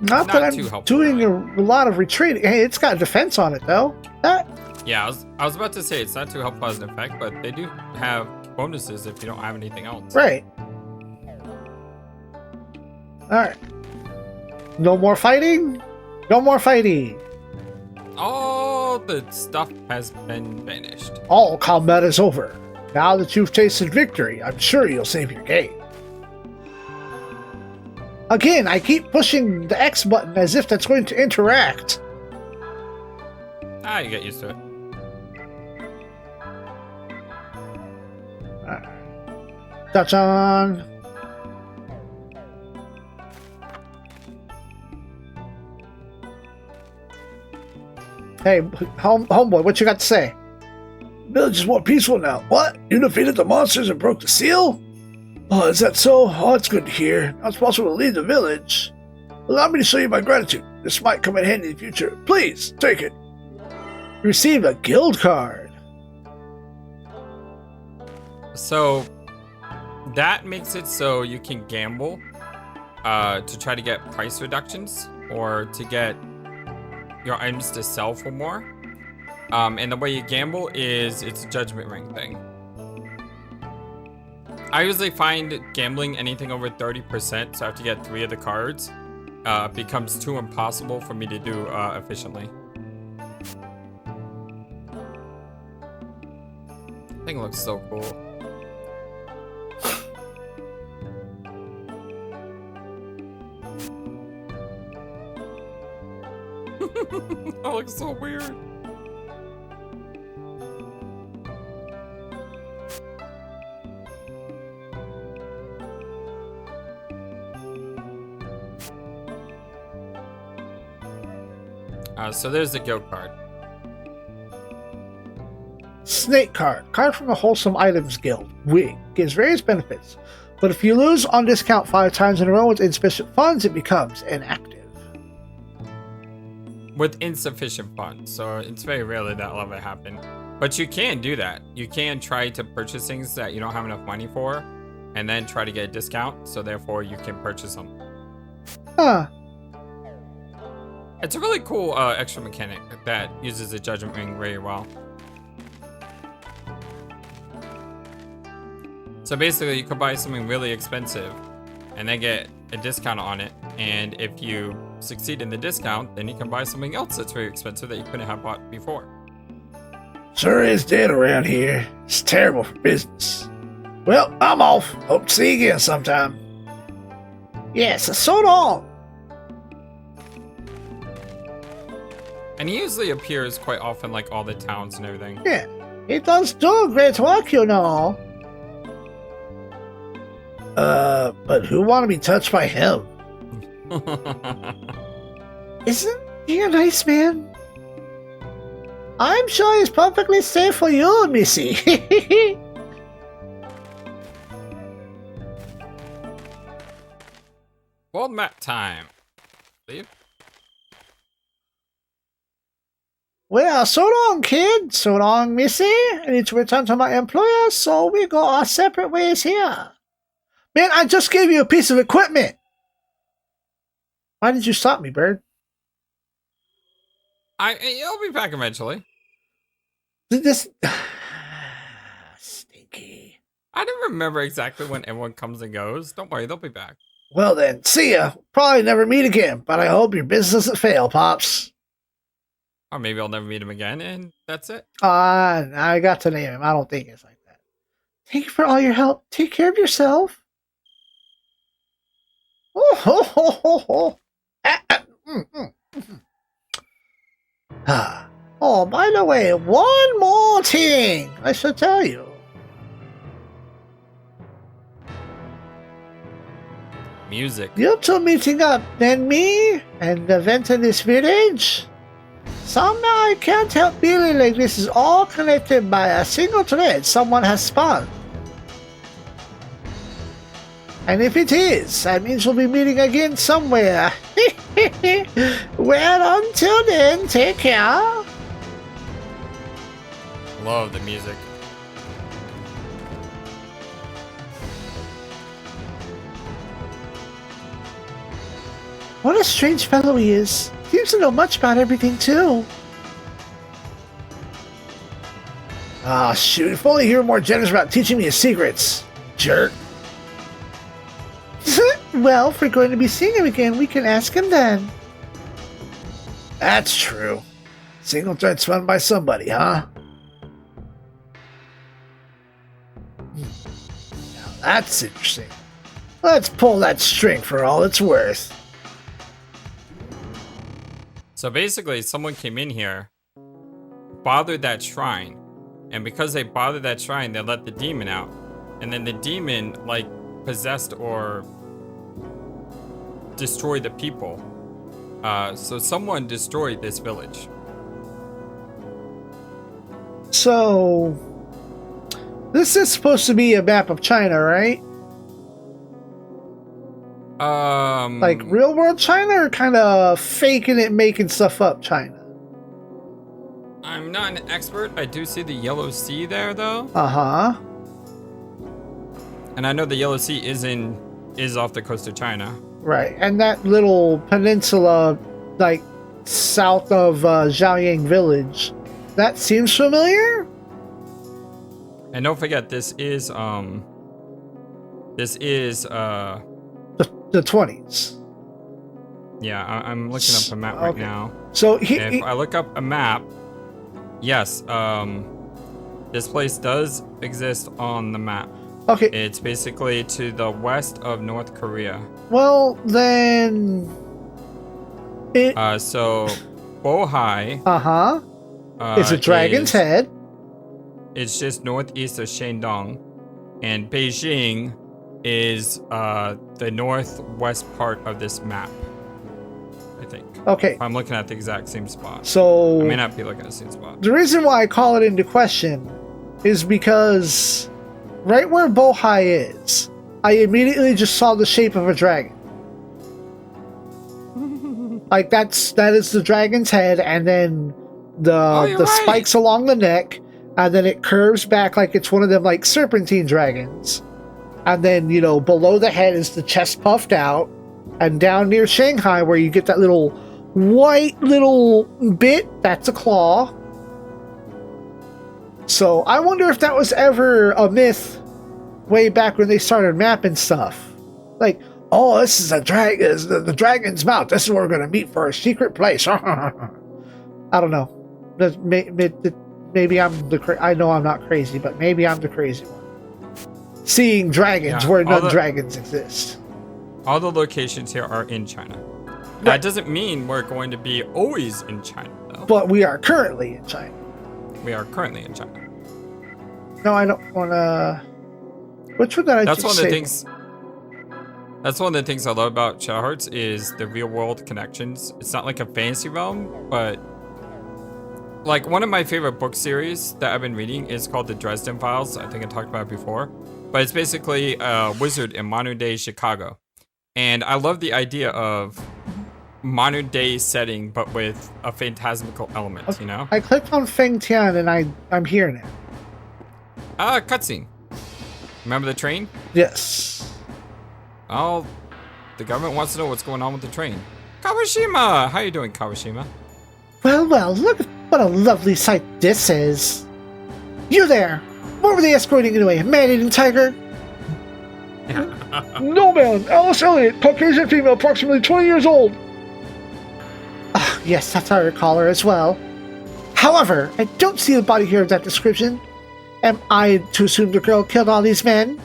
Not that I'm doing a lot of retreating. Hey, it's got defense on it, though. Yeah, I was about to say it's not too helpful as an effect, but they do have bonuses if you don't have anything else. Right. Alright. No more fighting? No more fighting. All the stuff has been banished. All combat is over. Now that you've tasted victory, I'm sure you'll save your game. Again, I keep pushing the X button as if that's going to interact. Ah, you get used to it. Touch on. Hey, homeboy, what you got to say? Village is more peaceful now. What? You defeated the monsters and broke the seal? Oh, is that so? Oh, it's good to hear. Now it's possible to leave the village. Allow me to show you my gratitude. This might come in handy in the future. Please, take it. You received a guild card. So, that makes it so you can gamble to try to get price reductions or to get your items to sell for more. And the way you gamble is it's a judgment ring thing. I usually find gambling anything over 30%, so I have to get 3 of the cards, becomes too impossible for me to do efficiently. Thing looks so cool. That looks so weird. So there's the guild card. Snake card. Card from the Wholesome Items Guild. Wig. Gives various benefits. But if you lose on discount 5 times in a row with insufficient funds, it becomes inactive. With insufficient funds. So it's very rarely that'll ever happen. But you can do that. You can try to purchase things that you don't have enough money for, and then try to get a discount, so therefore you can purchase them. Huh. It's a really cool extra mechanic that uses the judgment ring very well. So basically, you could buy something really expensive and then get a discount on it. And if you succeed in the discount, then you can buy something else that's very expensive that you couldn't have bought before. Sure is dead around here. It's terrible for business. Well, I'm off. Hope to see you again sometime. Yes, so long. And he usually appears quite often, like all the towns and everything. Yeah, he does do great work, you know. But who want to be touched by him? Isn't he a nice man? I'm sure he's perfectly safe for you, Missy. World map time. Leave. Well, so long, kid. So long, Missy. I need to return to my employer, so we go our separate ways here. Man, I just gave you a piece of equipment. Why did you stop me, Bird? I'll be back eventually. This stinky. I don't remember exactly when everyone comes and goes. Don't worry, they'll be back. Well then, see ya. Probably never meet again, but I hope your business doesn't fail, Pops. Or maybe I'll never meet him again, and that's it. I got to name him. I don't think it's like that. Thank you for all your help. Take care of yourself. Oh, ho, ho, ho, ho. Oh, by the way, one more thing I should tell you. Music. You two meeting up, then me, and the event in this village? Somehow I can't help feeling like this is all connected by a single thread someone has spun. And if it is, that means we'll be meeting again somewhere. Well, until then, take care. Love the music. What a strange fellow he is. Seems to know much about everything, too. Ah, shoot. If only you were more generous about teaching me his secrets. Jerk. Well, if we're going to be seeing him again, we can ask him then. That's true. Single thread spun by somebody, huh? Now that's interesting. Let's pull that string for all it's worth. So basically, someone came in here, bothered that shrine, and because they bothered that shrine, they let the demon out. And then the demon, like, possessed or destroyed the people. So someone destroyed this village. So, this is supposed to be a map of China, right? Like real world China, or kind of faking it, making stuff up China? I'm not an expert. I do see the Yellow Sea there, though. Uh-huh. And I know the Yellow Sea is off the coast of China. Right, and that little peninsula, like, south of Zhaoyang Village, that seems familiar? And don't forget, this is The 20s. Yeah, I'm looking up a map right now. So if I look up a map, yes, this place does exist on the map. Okay. It's basically to the west of North Korea. Well, then... So, Bohai... It's a dragon's head. It's just northeast of Shandong. And Beijing is the northwest part of this map, I think. Okay. I'm looking at the exact same spot. So... I may not be looking at the same spot. The reason why I call it into question is because right where Bohai is, I immediately just saw the shape of a dragon. Like that is the dragon's head, and then the spikes along the neck, and then it curves back like it's one of them like serpentine dragons. And then, you know, below the head is the chest puffed out, and down near Shanghai where you get that little white little bit, that's a claw. So I wonder if that was ever a myth way back when they started mapping stuff. Like, oh, this is the dragon's mouth. This is where we're going to meet for a secret place. I don't know. Maybe I know I'm not crazy, but maybe I'm the crazy one. Seeing dragons where none dragons exist. All the locations here are in China. Right. That doesn't mean we're going to be always in China, though. But we are currently in China. We are currently in China. No, I don't want to... Which one did I That's one of the say? things... That's one of the things I love about Shadow Hearts is the real world connections. It's not like a fantasy realm, but like one of my favorite book series that I've been reading is called The Dresden Files. I think I talked about it before, but it's basically a wizard in modern day Chicago. And I love the idea of modern day setting, but with a phantasmical element, Okay. you know? I clicked on Feng Tian and I'm here now. Cutscene. Remember the train? Yes. Oh, the government wants to know what's going on with the train. Kawashima! How you doing, Kawashima? Well, look what a lovely sight this is. You there! What were they escorting anyway? A man-eating tiger? No, man. Alice Elliott, Caucasian female, approximately 20 years old. Ah, yes, that's how I recall her as well. However, I don't see the body here of that description. Am I to assume the girl killed all these men?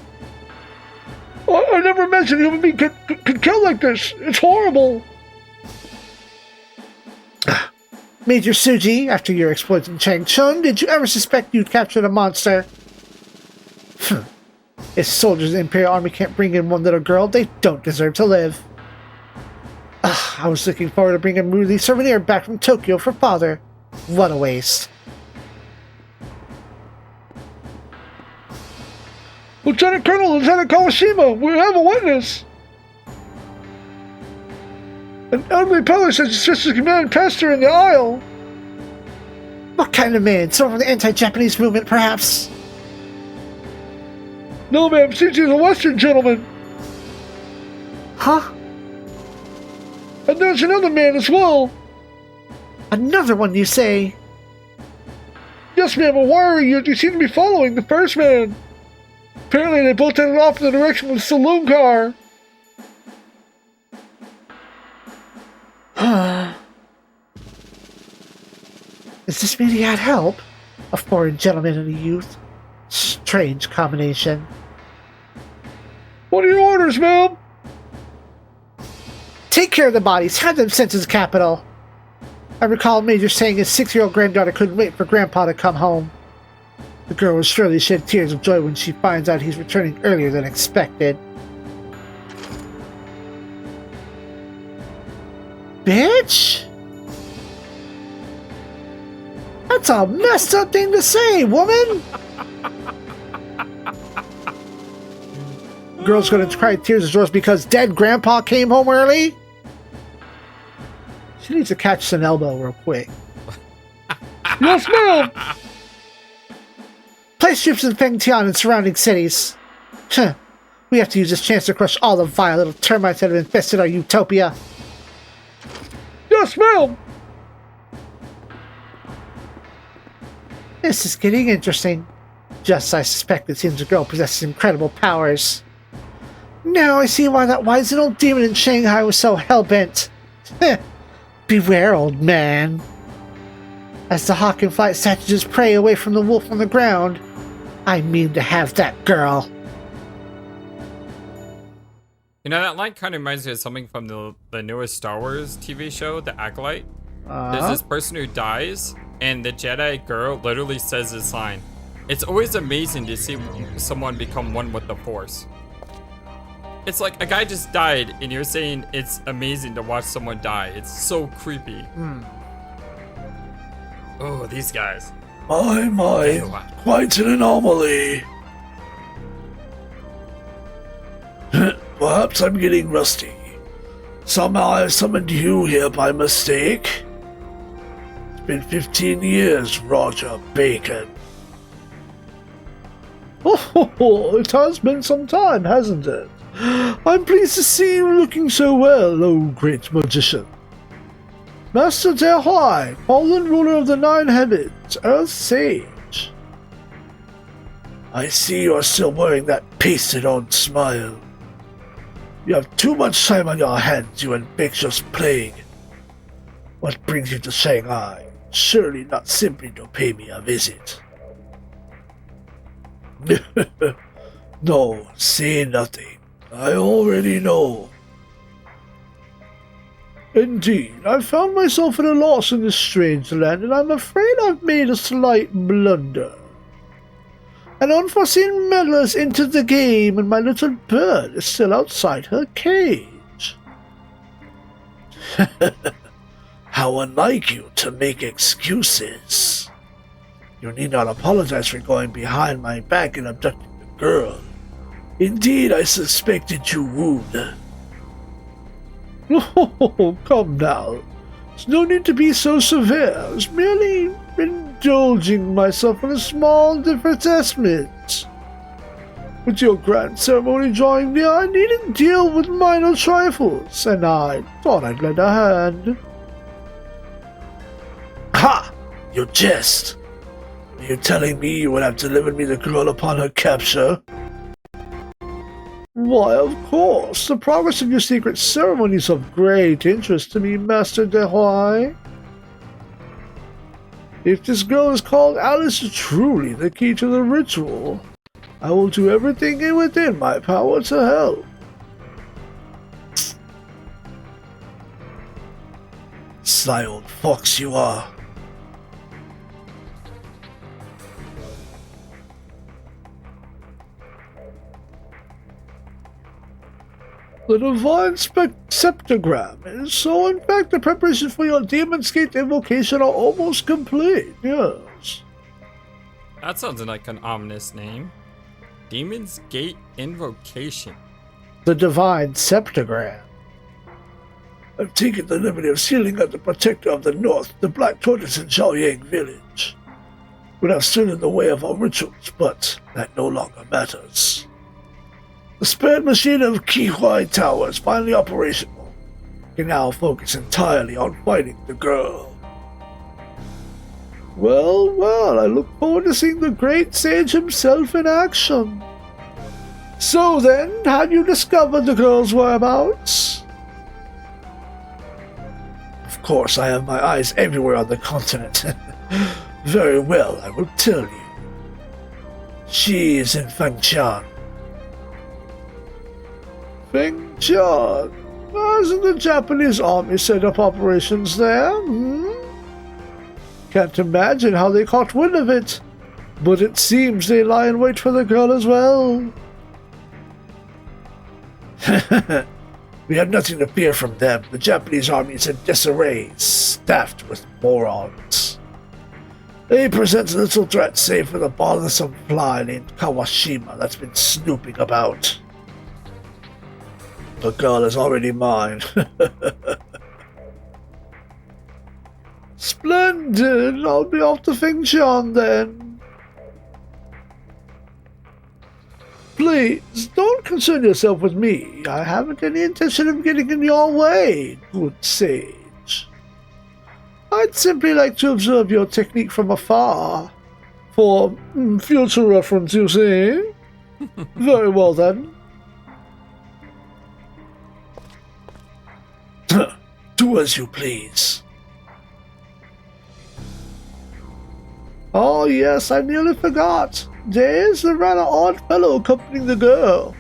I never imagined a human being could kill like this. It's horrible. Major Suji, after your exploits in Changchun, did you ever suspect you'd captured a monster? If soldiers of the Imperial Army can't bring in one little girl, they don't deserve to live. I was looking forward to bringing a moody souvenir back from Tokyo for father. What a waste. Lieutenant Kawashima, we have a witness. An elderly peddler says his sister's command passed her in the aisle. What kind of man? Someone from the anti-Japanese movement, perhaps? No, ma'am. Seems he's a Western gentleman. Huh? And there's another man as well. Another one, you say? Yes, ma'am. But why are you seem to be following the first man? Apparently, they both headed off in the direction of the saloon car. Does this mean he had help? A foreign gentleman and a youth? Strange combination. What are your orders, ma'am? Take care of the bodies. Have them sent to the capital. I recall Major saying his 6-year-old granddaughter couldn't wait for Grandpa to come home. The girl will surely shed tears of joy when she finds out he's returning earlier than expected. Bitch? That's a messed up thing to say, woman! Girl's gonna cry tears of joy because dead Grandpa came home early? She needs to catch an elbow real quick. Yes, ma'am! Place troops in Fengtian and surrounding cities. We have to use this chance to crush all the vile little termites that have infested our utopia. Yes, ma'am! This is getting interesting. Just as I suspect, it seems the girl possesses incredible powers. Now I see why that wise little demon in Shanghai was so hell-bent. Beware, old man. As the hawk and flight snatches prey away from the wolf on the ground, I mean to have that girl. You know, that line kind of reminds me of something from the newest Star Wars TV show, The Acolyte. There's this person who dies, and the Jedi girl literally says this line. It's always amazing to see someone become one with the Force. It's like a guy just died, and you're saying it's amazing to watch someone die. It's so creepy. Oh, these guys. My, quite an anomaly. Perhaps I'm getting rusty. Somehow I summoned you here by mistake. It's been 15 years, Roger Bacon. Oh, it has been some time, hasn't it? I'm pleased to see you looking so well, oh great magician. Master Tehai, fallen ruler of the Nine-Headed, Earth Sage. I see you are still wearing that pasted-on smile. You have too much time on your hands, you ambitious plague. What brings you to Shanghai? Surely not simply to pay me a visit. No, say nothing. I already know. Indeed, I found myself at a loss in this strange land, and I'm afraid I've made a slight blunder. An unforeseen meddler has entered the game, and my little bird is still outside her cage. How unlike you to make excuses. You need not apologize for going behind my back and abducting the girl. Indeed, I suspected you would. Oh, come now. There's no need to be so severe. I was merely indulging myself in a small divertissement. With your grand ceremony drawing near, I needn't deal with minor trifles, and I thought I'd lend a hand. Ha! You jest! Are you telling me you would have delivered me the girl upon her capture? Why, of course. The progress of your secret ceremony is of great interest to me, Master Dehoy. If this girl is called Alice truly the key to the ritual, I will do everything within my power to help. Sly old fox you are. The divine septogram is so. In fact, the preparations for your Demon's Gate invocation are almost complete. Yes. That sounds like an ominous name. Demon's Gate Invocation. The divine septogram. I've taken the liberty of sealing out the protector of the North, the Black Tortoise in Xiaoyang village. Would have stood in the way of our rituals, but that no longer matters. The spared machine of Qihua Tower is finally operational. You can now focus entirely on fighting the girl. Well, well, I look forward to seeing the great sage himself in action. So then, had you discovered the girl's whereabouts? Of course, I have my eyes everywhere on the continent. Very well, I will tell you. She is in Fengtian. Fengtian? Hasn't the Japanese army set up operations there? Can't imagine how they caught wind of it, but it seems they lie in wait for the girl as well. We have nothing to fear from them. The Japanese army is in disarray, staffed with morons. They present little threat save for the bothersome fly named Kawashima that's been snooping about. The girl is already mine. Splendid! I'll be off to Fengtian then. Please, don't concern yourself with me. I haven't any intention of getting in your way, good sage. I'd simply like to observe your technique from afar. For future reference, you see? Very well then. Do as you please. Oh yes, I nearly forgot. There's a rather odd fellow accompanying the girl.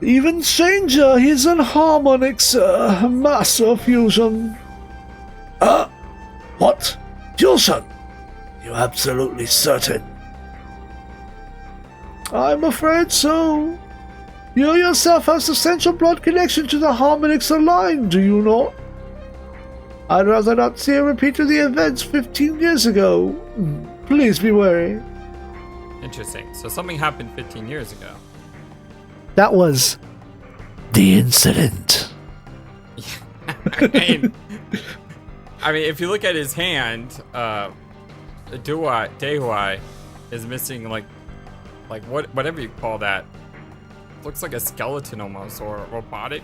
Even stranger, he's an harmonics master fusion. What? Fusion? You're absolutely certain? I'm afraid so. You yourself have substantial blood connection to the harmonics line, do you not? I'd rather not see a repeat of the events 15 years ago. Please be wary. Interesting. So something happened 15 years ago. That was the incident. I mean, if you look at his hand, Dehuai is missing like whatever you call that. Looks like a skeleton almost, or robotic.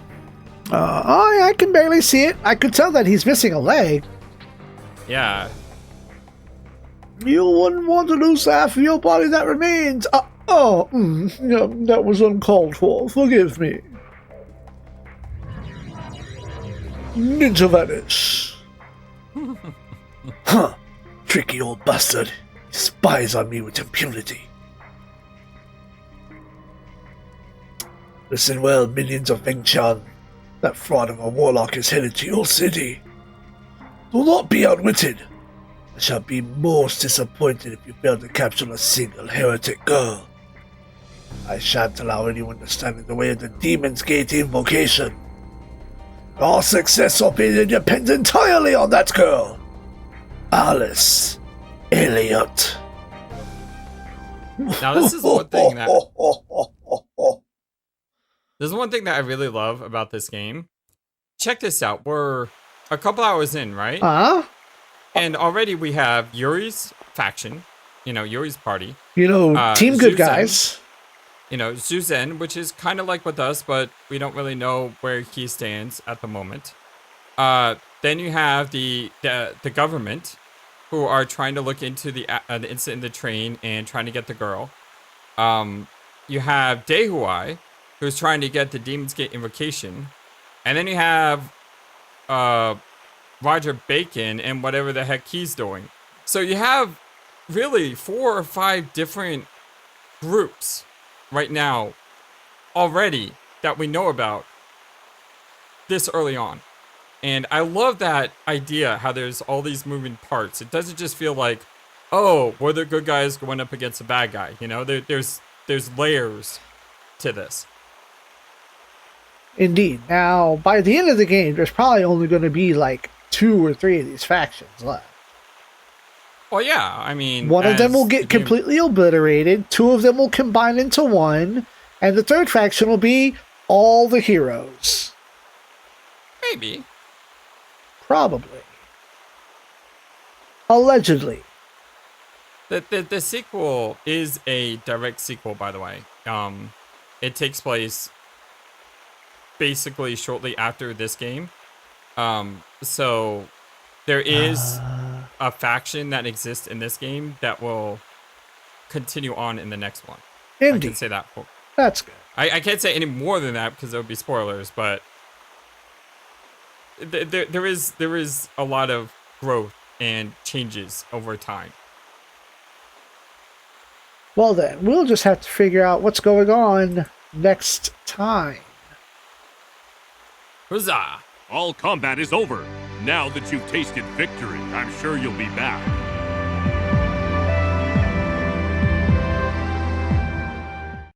I can barely see it. I could tell that he's missing a leg. Yeah. You wouldn't want to lose half of your body that remains. Yeah, that was uncalled for. Forgive me. Ninja vanish. Huh. Tricky old bastard. He spies on me with impunity. Listen well, minions of Fengtian. That fraud of a warlock is headed to your city. Do not be outwitted. I shall be most disappointed if you fail to capture a single heretic girl. I shan't allow anyone to stand in the way of the Demon's Gate invocation. Our success or failure depends entirely on that girl. Alice Elliot. Now this is one thing that I really love about this game. Check this out. We're a couple hours in, right? And already we have Yuri's faction, Yuri's party. Team good guys. Zhu Zhen, which is kind of like with us, but we don't really know where he stands at the moment. Then you have the government, who are trying to look into the incident in the train and trying to get the girl. You have Dehuai, who's trying to get the Demon's Gate invocation. And then you have Roger Bacon and whatever the heck he's doing. So you have really 4 or 5 different groups right now already that we know about this early on. And I love that idea, how there's all these moving parts. It doesn't just feel like, oh, we're the good guys going up against the bad guy. You know, there's layers to this. Indeed. Now, by the end of the game, there's probably only going to be like 2 or 3 of these factions left. Well, yeah, I mean... One of them will get completely obliterated, 2 of them will combine into one, and the 3rd faction will be all the heroes. Maybe. Probably. Allegedly. The sequel is a direct sequel, by the way. It takes place basically shortly after this game. So there is a faction that exists in this game that will continue on in the next one. Indeed. I can say that. That's good. I can't say any more than that because there would be spoilers, but there is a lot of growth and changes over time. Well then, we'll just have to figure out what's going on next time. Huzzah! All combat is over. Now that you've tasted victory, I'm sure you'll be back.